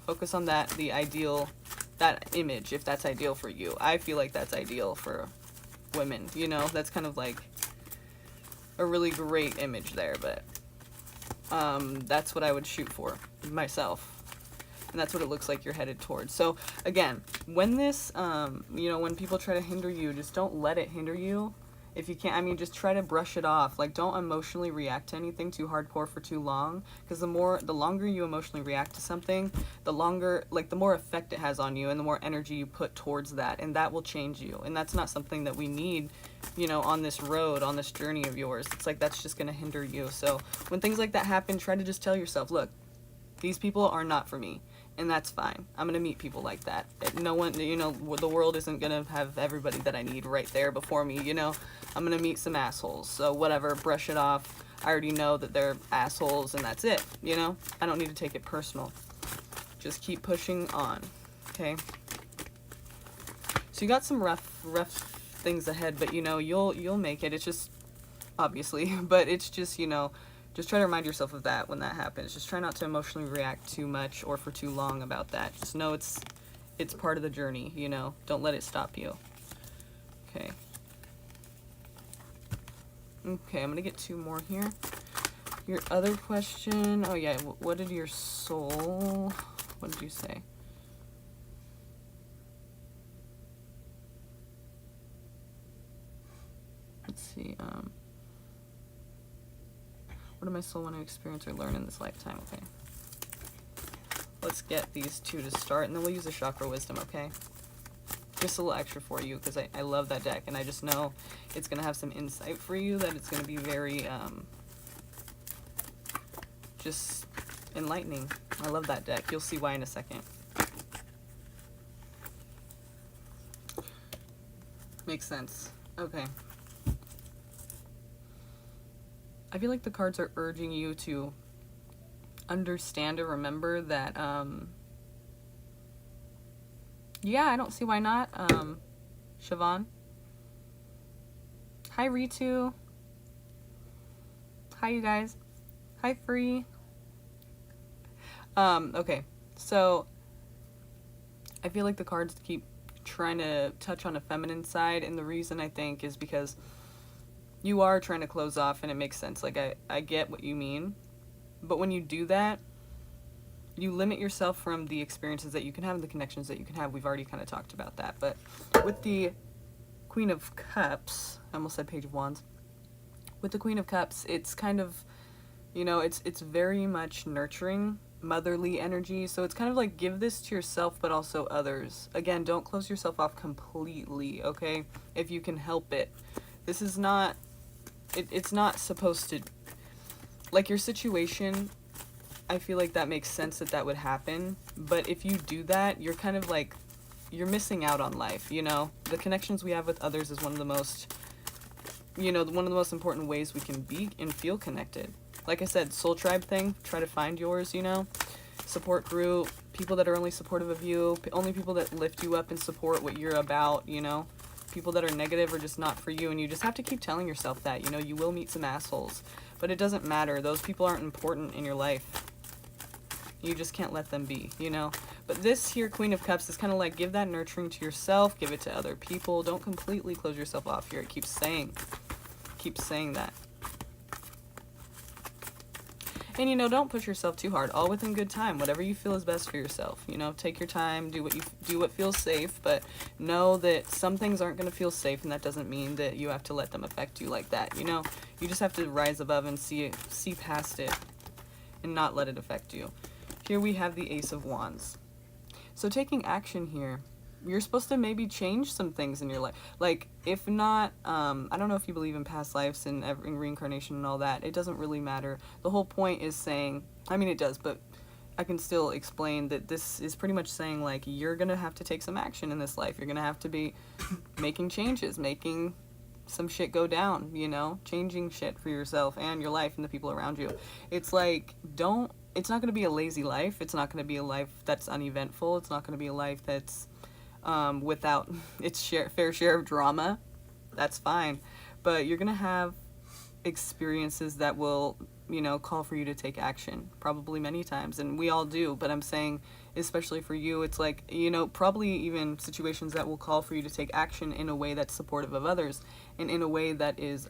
Focus on that, the ideal, that image, if that's ideal for you. I feel like that's ideal for women, you know. That's kind of like a really great image there, but that's what I would shoot for myself. And that's what it looks like you're headed towards. So again, when this, you know, when people try to hinder you, just don't let it hinder you. If you can't, I mean, just try to brush it off. Like, don't emotionally react to anything too hardcore for too long. Because the longer you emotionally react to something, the longer, like, the more effect it has on you, and the more energy you put towards that. And that will change you. And that's not something that we need, you know, on this road, on this journey of yours. It's like, that's just going to hinder you. So when things like that happen, try to just tell yourself, look, these people are not for me. And that's fine. I'm going to meet people like that. No one, you know, the world isn't going to have everybody that I need right there before me, you know. I'm going to meet some assholes. So whatever, brush it off. I already know that they're assholes, and that's it, you know. I don't need to take it personal. Just keep pushing on, okay? So you got some rough things ahead, but, you know, you'll make it. It's just, obviously, but it's just, you know, just try to remind yourself of that when that happens. Just try not to emotionally react too much or for too long about that. Just know it's part of the journey, you know. Don't let it stop you. Okay. Okay, I'm going to get 2 more here. Your other question. Oh, yeah. What did your soul... What did you say? Let's see. What do my soul want to experience or learn in this lifetime? Okay. Let's get these 2 to start, and then we'll use the chakra wisdom, okay? Just a little extra for you, because I love that deck, and I just know it's going to have some insight for you, that it's going to be very, just enlightening. I love that deck. You'll see why in a second. Makes sense. Okay. I feel like the cards are urging you to understand or remember that, yeah, I don't see why not. Siobhan. Hi, Ritu. Hi, you guys. Hi, Free. Okay, so I feel like the cards keep trying to touch on a feminine side, and the reason I think is because you are trying to close off, and it makes sense. Like, I get what you mean. But when you do that, you limit yourself from the experiences that you can have and the connections that you can have. We've already kind of talked about that. But with the Queen of Cups, I almost said Page of Wands. With the Queen of Cups, it's kind of, you know, it's very much nurturing, motherly energy. So it's kind of like, give this to yourself, but also others. Again, don't close yourself off completely, okay? If you can help it. This is not... It's not supposed to, like, your situation, I feel like that makes sense that would happen, but if you do that, you're kind of like, you're missing out on life, you know? The connections we have with others is one of the most, you know, one of the most important ways we can be and feel connected. Like I said, soul tribe thing, try to find yours, you know? Support group, people that are only supportive of you, only people that lift you up and support what you're about, you know? People that are negative are just not for you, and you just have to keep telling yourself that, you know, you will meet some assholes, but it doesn't matter. Those people aren't important in your life. You just can't let them be, you know. But this here, Queen of Cups, is kind of like, give that nurturing to yourself, give it to other people. Don't completely close yourself off here. It keeps saying that. And, you know, don't push yourself too hard. All within good time. Whatever you feel is best for yourself. You know, take your time. Do what feels safe. But know that some things aren't going to feel safe, and that doesn't mean that you have to let them affect you like that. You know, you just have to rise above and see past it and not let it affect you. Here we have the Ace of Wands. So taking action here. you're supposed to maybe change some things in your life. Like, if not, I don't know if you believe in past lives and in reincarnation and all that. It doesn't really matter. The whole point is saying, I mean, it does, but I can still explain that this is pretty much saying, like, you're gonna have to take some action in this life. You're gonna have to be making changes, making some shit go down, you know, changing shit for yourself and your life and the people around you. It's like, it's not going to be a lazy life. It's not going to be a life that's uneventful. It's not going to be a life that's without its fair share of drama. That's fine. But you're going to have experiences that will, you know, call for you to take action, probably many times, and we all do. But I'm saying, especially for you, it's like, you know, probably even situations that will call for you to take action in a way that's supportive of others and in a way that is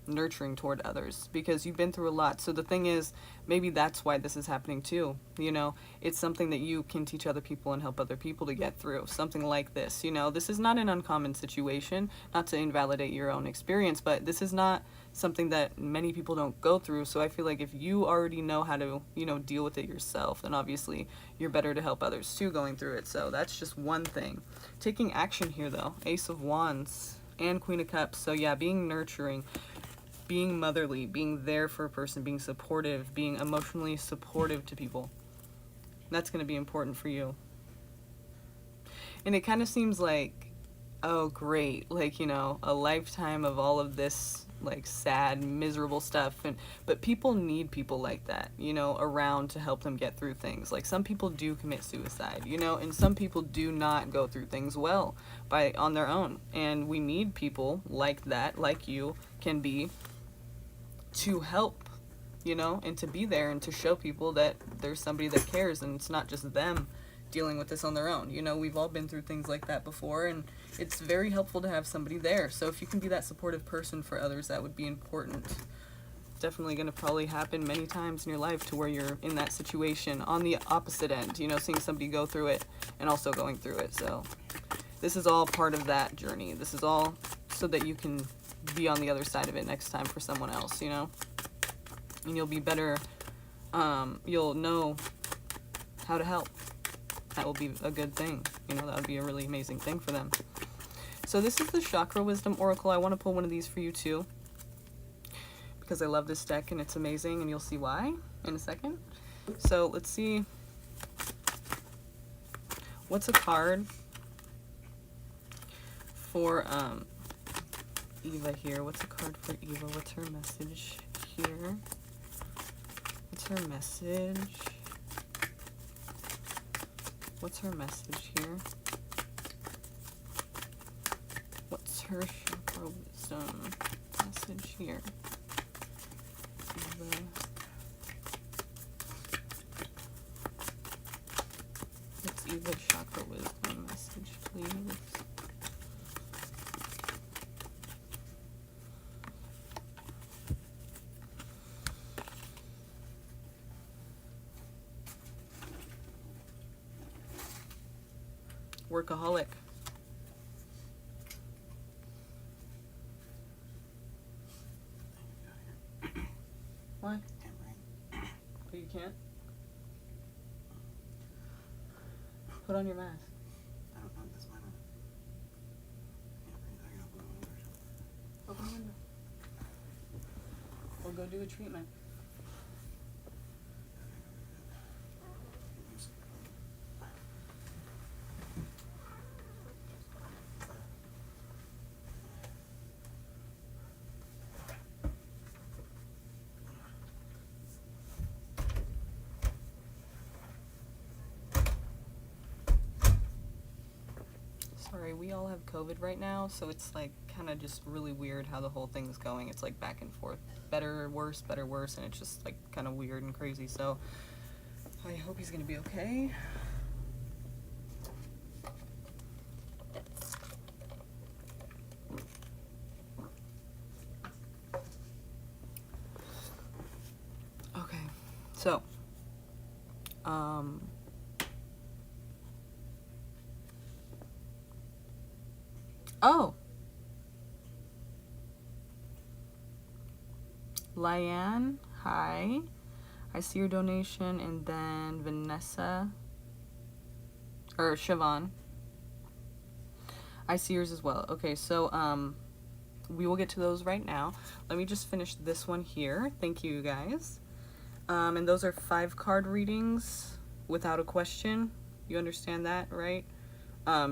nurturing toward others, because you've been through a lot. So the thing is, maybe that's why this is happening too. You know, it's something that you can teach other people and help other people to get through, something like this. You know, this is not an uncommon situation, not to invalidate your own experience, but this is not something that many people don't go through. So I feel like if you already know how to, you know, deal with it yourself, then obviously you're better to help others too going through it. So that's just one thing. Taking action here though, Ace of Wands and Queen of Cups. So yeah, being nurturing, being motherly, being there for a person, being supportive, being emotionally supportive to people. That's going to be important for you. And it kind of seems like, oh great, like, you know, a lifetime of all of this like sad, miserable stuff, but people need people like that, you know, around to help them get through things. Like, some people do commit suicide, you know, and some people do not go through things well on their own, and we need people like that, like you can be, to help, you know, and to be there and to show people that there's somebody that cares, and it's not just them dealing with this on their own. You know, we've all been through things like that before, and it's very helpful to have somebody there. So if you can be that supportive person for others, that would be important. Definitely going to probably happen many times in your life to where you're in that situation on the opposite end, you know, seeing somebody go through it and also going through it. So this is all part of that journey. This is all so that you can be on the other side of it next time for someone else, you know, and you'll be better. You'll know how to help. That will be a good thing. You know, that would be a really amazing thing for them. So this is the Chakra Wisdom Oracle. I want to pull one of these for you too, because I love this deck and it's amazing, and you'll see why in a second. So let's see. What's a card for Eva here? What's a card for Eva? What's her message here? What's her message? What's her message here? What's her Chakra Wisdom message here? Eva. What's Eva's Chakra Wisdom message, please? Workaholic. Why? Oh, you can't? Put on your mask. I don't know, that's mine. I can open the window. Open the window. Or go do a treatment. Sorry, we all have COVID right now, so it's like kind of just really weird how the whole thing's going. It's like back and forth, better, worse, and it's just like kind of weird and crazy. So I hope he's gonna be okay. Okay, so oh, Lyanne, hi. I see your donation, and then Vanessa, or Siobhan. I see yours as well. Okay, so we will get to those right now. Let me just finish this one here. Thank you, guys. And those are 5-card readings without a question. You understand that, right?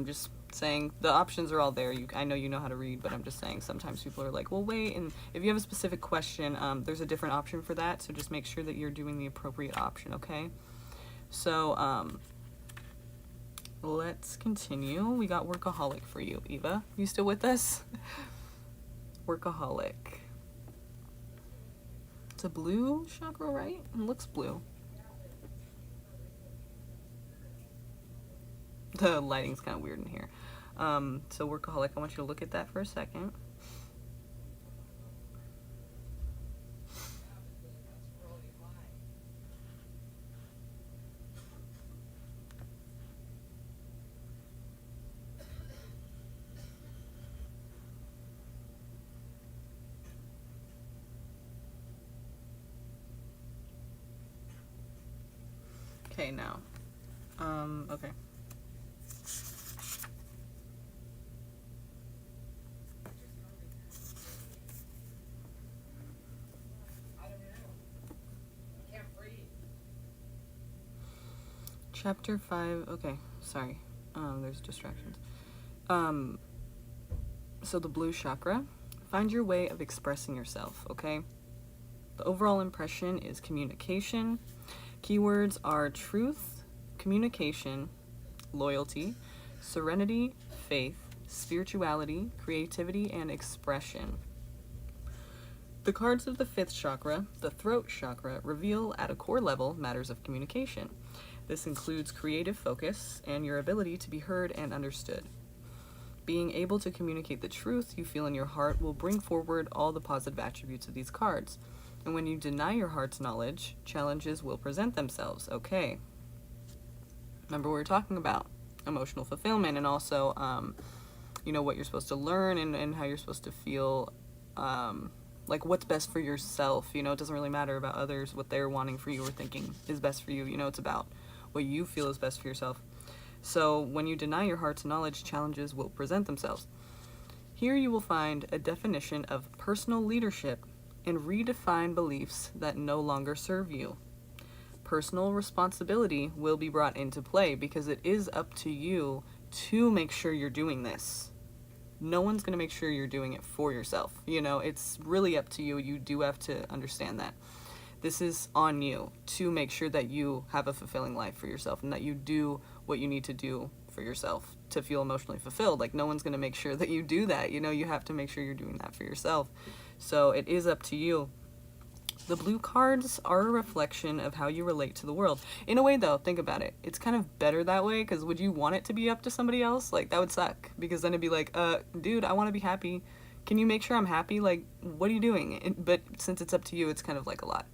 Just saying the options are all there. I know you know how to read, but I'm just saying sometimes people are like, well, wait, and if you have a specific question, there's a different option for that, so just make sure that you're doing the appropriate option, okay? So let's continue. We got workaholic for you, Eva. You still with us? Workaholic. It's a blue chakra, right? It looks blue. The lighting's kind of weird in here. So workaholic, I want you to look at that for a second. Okay, now. Okay. Chapter 5, okay, sorry. There's distractions. So the blue chakra, find your way of expressing yourself, okay? The overall impression is communication. Keywords are truth, communication, loyalty, serenity, faith, spirituality, creativity, and expression. The cards of the 5th chakra, the throat chakra, reveal at a core level matters of communication. This includes creative focus and your ability to be heard and understood. Being able to communicate the truth you feel in your heart will bring forward all the positive attributes of these cards. And when you deny your heart's knowledge, challenges will present themselves. Okay. Remember what we were talking about? Emotional fulfillment, and also, what you're supposed to learn and how you're supposed to feel, like what's best for yourself. It doesn't really matter about others, what they're wanting for you or thinking is best for you. It's about what you feel is best for yourself. So when you deny your heart's knowledge, challenges will present themselves. Here you will find a definition of personal leadership and redefine beliefs that no longer serve you. Personal responsibility will be brought into play because it is up to you to make sure you're doing this. No one's going to make sure you're doing it for yourself. It's really up to you. You do have to understand that. This is on you to make sure that you have a fulfilling life for yourself and that you do what you need to do for yourself to feel emotionally fulfilled. Like, no one's going to make sure that you do that. You have to make sure you're doing that for yourself. So it is up to you. The blue cards are a reflection of how you relate to the world. In a way, though, think about it. It's kind of better that way, because would you want it to be up to somebody else? Like, that would suck, because then it'd be like, dude, I want to be happy. Can you make sure I'm happy? Like, what are you doing? But since it's up to you, it's kind of like a lot.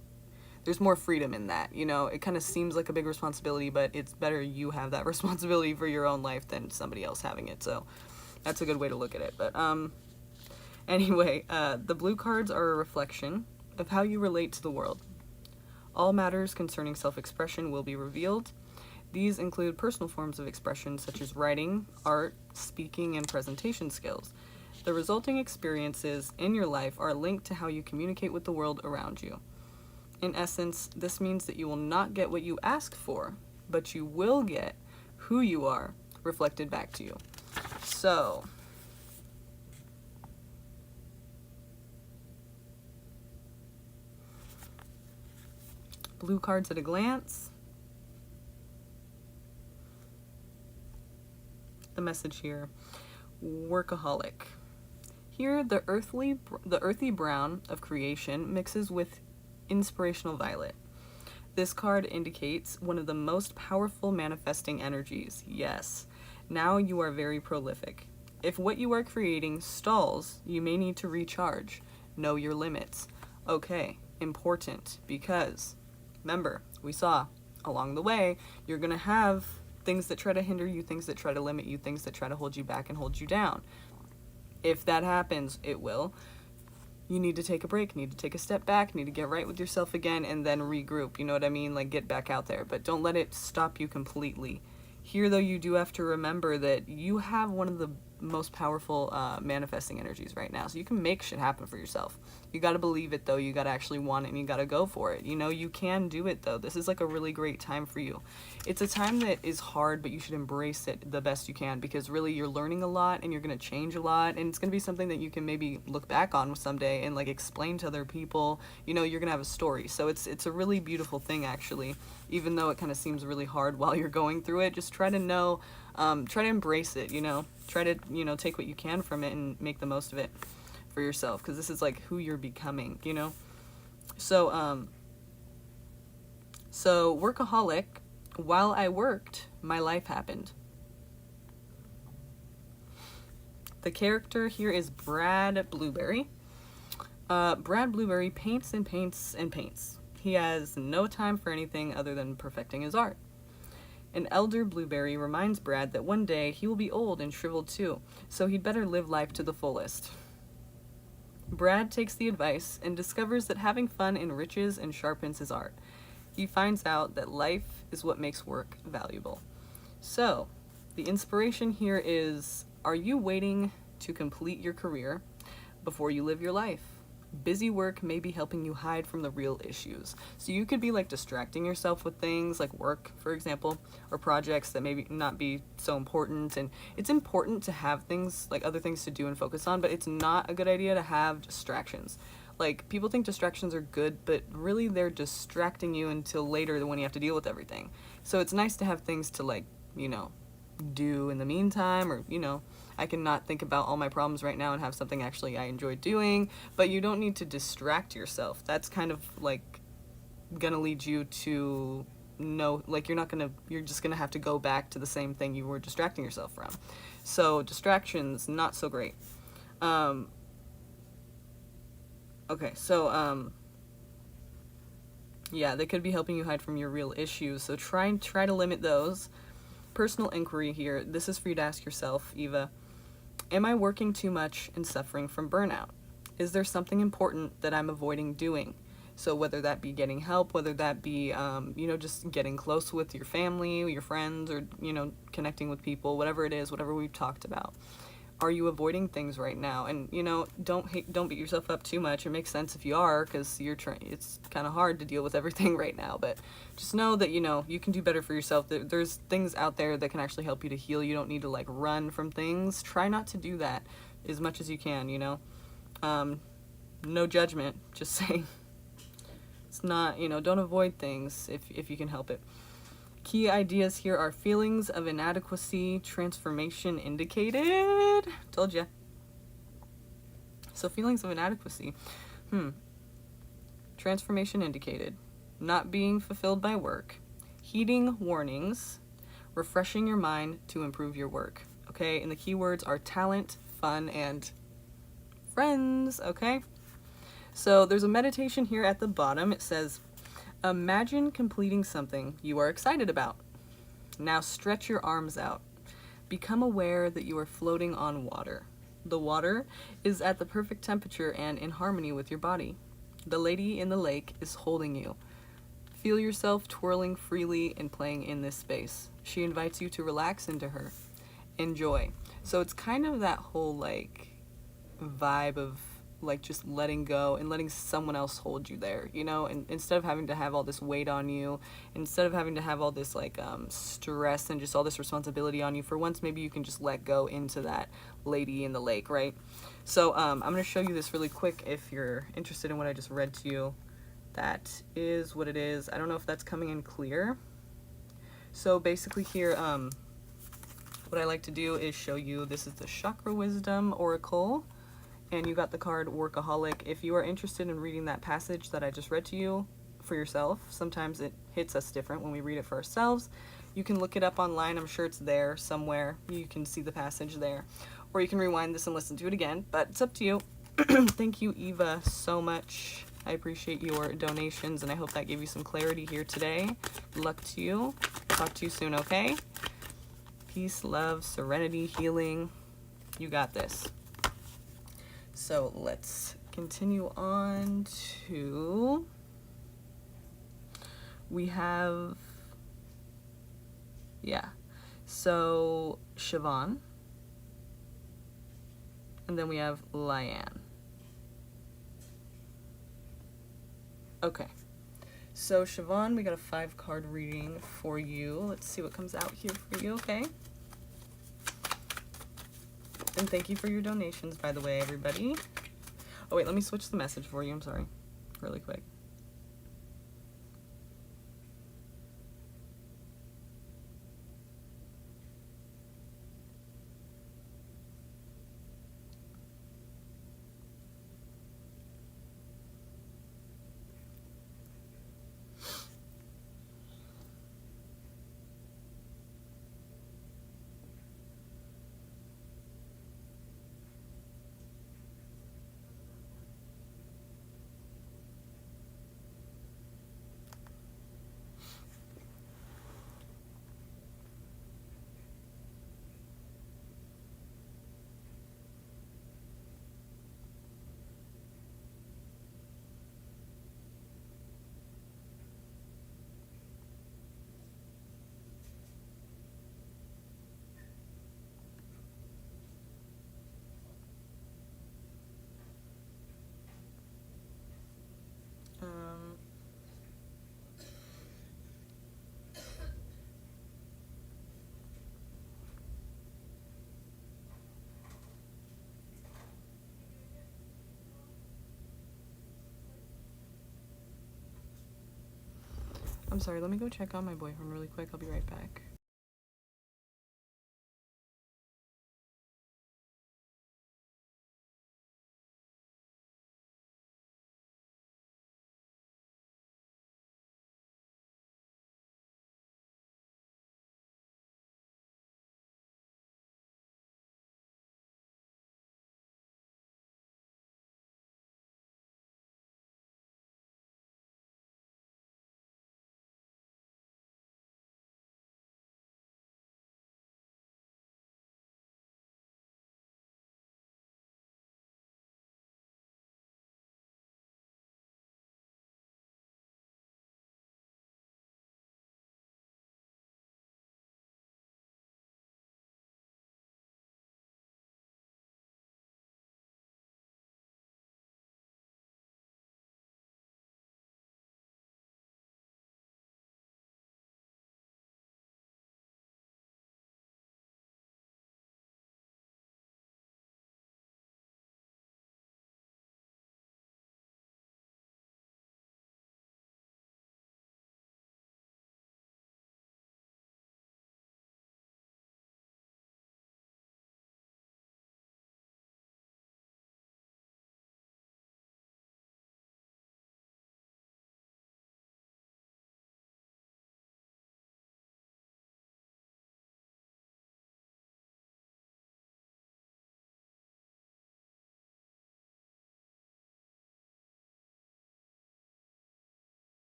There's more freedom in that, It kind of seems like a big responsibility, but it's better you have that responsibility for your own life than somebody else having it. So that's a good way to look at it. But anyway, the blue cards are a reflection of how you relate to the world. All matters concerning self-expression will be revealed. These include personal forms of expression such as writing, art, speaking, and presentation skills. The resulting experiences in your life are linked to how you communicate with the world around you. In essence, this means that you will not get what you ask for, but you will get who you are reflected back to you. So, blue cards at a glance. The message here, workaholic. Here, the earthy brown of creation mixes with inspirational violet. This card indicates one of the most powerful manifesting energies. Yes, now you are very prolific. If what you are creating stalls, you may need to recharge. Know your limits. Okay, important, because remember, we saw along the way, you're going to have things that try to hinder you, things that try to limit you, things that try to hold you back and hold you down. If that happens, it will. You need to take a break, need to take a step back, need to get right with yourself again, and then regroup, you know what I mean? Like, get back out there, but don't let it stop you completely. Here, though, you do have to remember that you have one of the most powerful manifesting energies right now. So you can make shit happen for yourself. You got to believe it though. You got to actually want it, and you got to go for it. You know, you can do it though. This is like a really great time for you. It's a time that is hard, but you should embrace it the best you can, because really you're learning a lot and you're going to change a lot, and it's going to be something that you can maybe look back on someday and like explain to other people. You know, you're going to have a story. So it's a really beautiful thing actually, even though it kind of seems really hard while you're going through it. Just try to know, try to embrace it, you know, try to, you know, take what you can from it and make the most of it for yourself, because this is like who you're becoming, you know. So so workaholic, while I worked, my life happened. The character here is Brad Blueberry. Brad Blueberry paints and paints and paints. He has no time for anything other than perfecting his art. An elder Blueberry reminds Brad that one day he will be old and shriveled too, so he'd better live life to the fullest. Brad takes the advice and discovers that having fun enriches and sharpens his art. He finds out that life is what makes work valuable. So, the inspiration here is, are you waiting to complete your career before you live your life? Busy work may be helping you hide from the real issues. So you could be like distracting yourself with things like work, for example, or projects that maybe not be so important. And it's important to have things like other things to do and focus on, but it's not a good idea to have distractions. Like, people think distractions are good, but really they're distracting you until later when you have to deal with everything. So it's nice to have things to, like, you know, do in the meantime, or, you know, I can not think about all my problems right now and have something actually I enjoy doing, but you don't need to distract yourself. That's kind of like gonna lead you to know, like, you're just gonna have to go back to the same thing you were distracting yourself from. So distractions, not so great. Okay, so yeah, they could be helping you hide from your real issues, so try to limit those. Personal inquiry here. This is for you to ask yourself, Eva. Am I working too much and suffering from burnout? Is there something important that I'm avoiding doing? So whether that be getting help, whether that be, you know, just getting close with your family, your friends, or, you know, connecting with people, whatever it is, whatever we've talked about. Are you avoiding things right now? And, you know, don't beat yourself up too much. It makes sense if you are, because it's kind of hard to deal with everything right now. But just know that, you know, you can do better for yourself. There's things out there that can actually help you to heal. You don't need to, like, run from things. Try not to do that as much as you can, you know. No judgment. Just saying. It's not, you know, don't avoid things if you can help it. Key ideas here are feelings of inadequacy, transformation indicated. Told ya. So feelings of inadequacy. Transformation indicated. Not being fulfilled by work. Heeding warnings. Refreshing your mind to improve your work. Okay, and the keywords are talent, fun, and friends. Okay. So there's a meditation here at the bottom. It says, imagine completing something you are excited about. Now stretch your arms out. Become aware that you are floating on water. The water is at the perfect temperature and in harmony with your body. The lady in the lake is holding you. Feel yourself twirling freely and playing in this space. She invites you to relax into her. Enjoy. So it's kind of that whole like vibe of like just letting go and letting someone else hold you there, you know, and instead of having to have all this weight on you, instead of having to have all this like stress and just all this responsibility on you, for once maybe you can just let go into that lady in the lake, right? So I'm going to show you this really quick if you're interested in what I just read to you. That is what it is. I don't know if that's coming in clear. So basically here, what I like to do is show you, this is the Chakra Wisdom Oracle. And you got the card Workaholic. If you are interested in reading that passage that I just read to you for yourself, sometimes it hits us different when we read it for ourselves. You can look it up online. I'm sure it's there somewhere. You can see the passage there. Or you can rewind this and listen to it again, but it's up to you. Thank you, Eva, so much. I appreciate your donations, and I hope that gave you some clarity here today. Good luck to you. Talk to you soon, okay? Peace, love, serenity, healing. You got this. So let's continue on to, we have, yeah, so Siobhan, And then we have Lyanne. Okay. So, Siobhan, we got a 5-card reading for you. Let's see what comes out here for you, okay? And thank you for your donations, by the way, everybody. Oh, wait, let me switch the message for you. I'm sorry. Really quick. I'm sorry, let me go check on my boyfriend really quick. I'll be right back.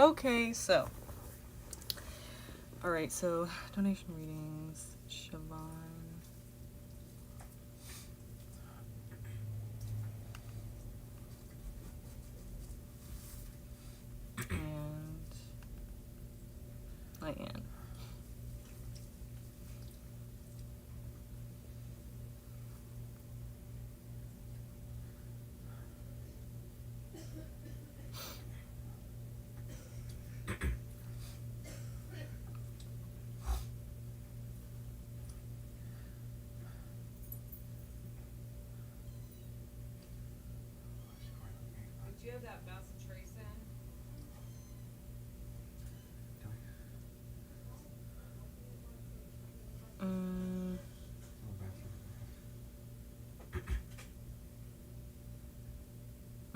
Okay, so. Alright, so donation readings, Siobhan. And Lyanne. Did you have that message trace in?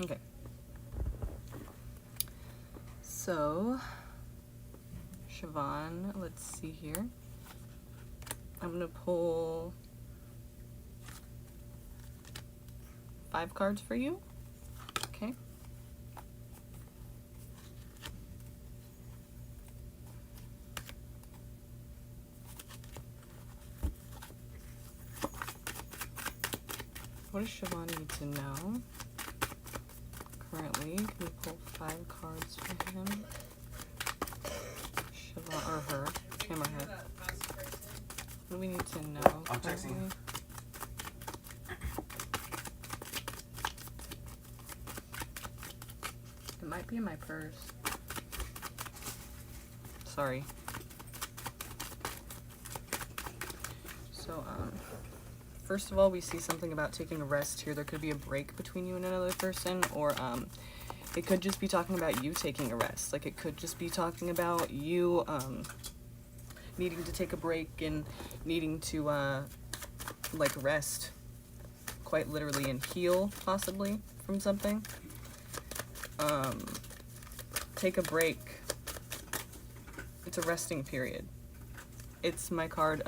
Okay. So, Siobhan, let's see here. I'm gonna pull 5 cards for you. Okay. What does Siobhan need to know currently. Can we pull 5 cards for him? Siobhan, or her. Him or her. That master tracing. What do we need to know? I'm texting. currently? It might be in my purse. Sorry. So, first of all, we see something about taking a rest here. There could be a break between you and another person, or, it could just be talking about you taking a rest. Like, it could just be talking about you, needing to take a break and needing to, like, rest, quite literally, and heal, possibly, from something. Take a break. It's a resting period. It's my card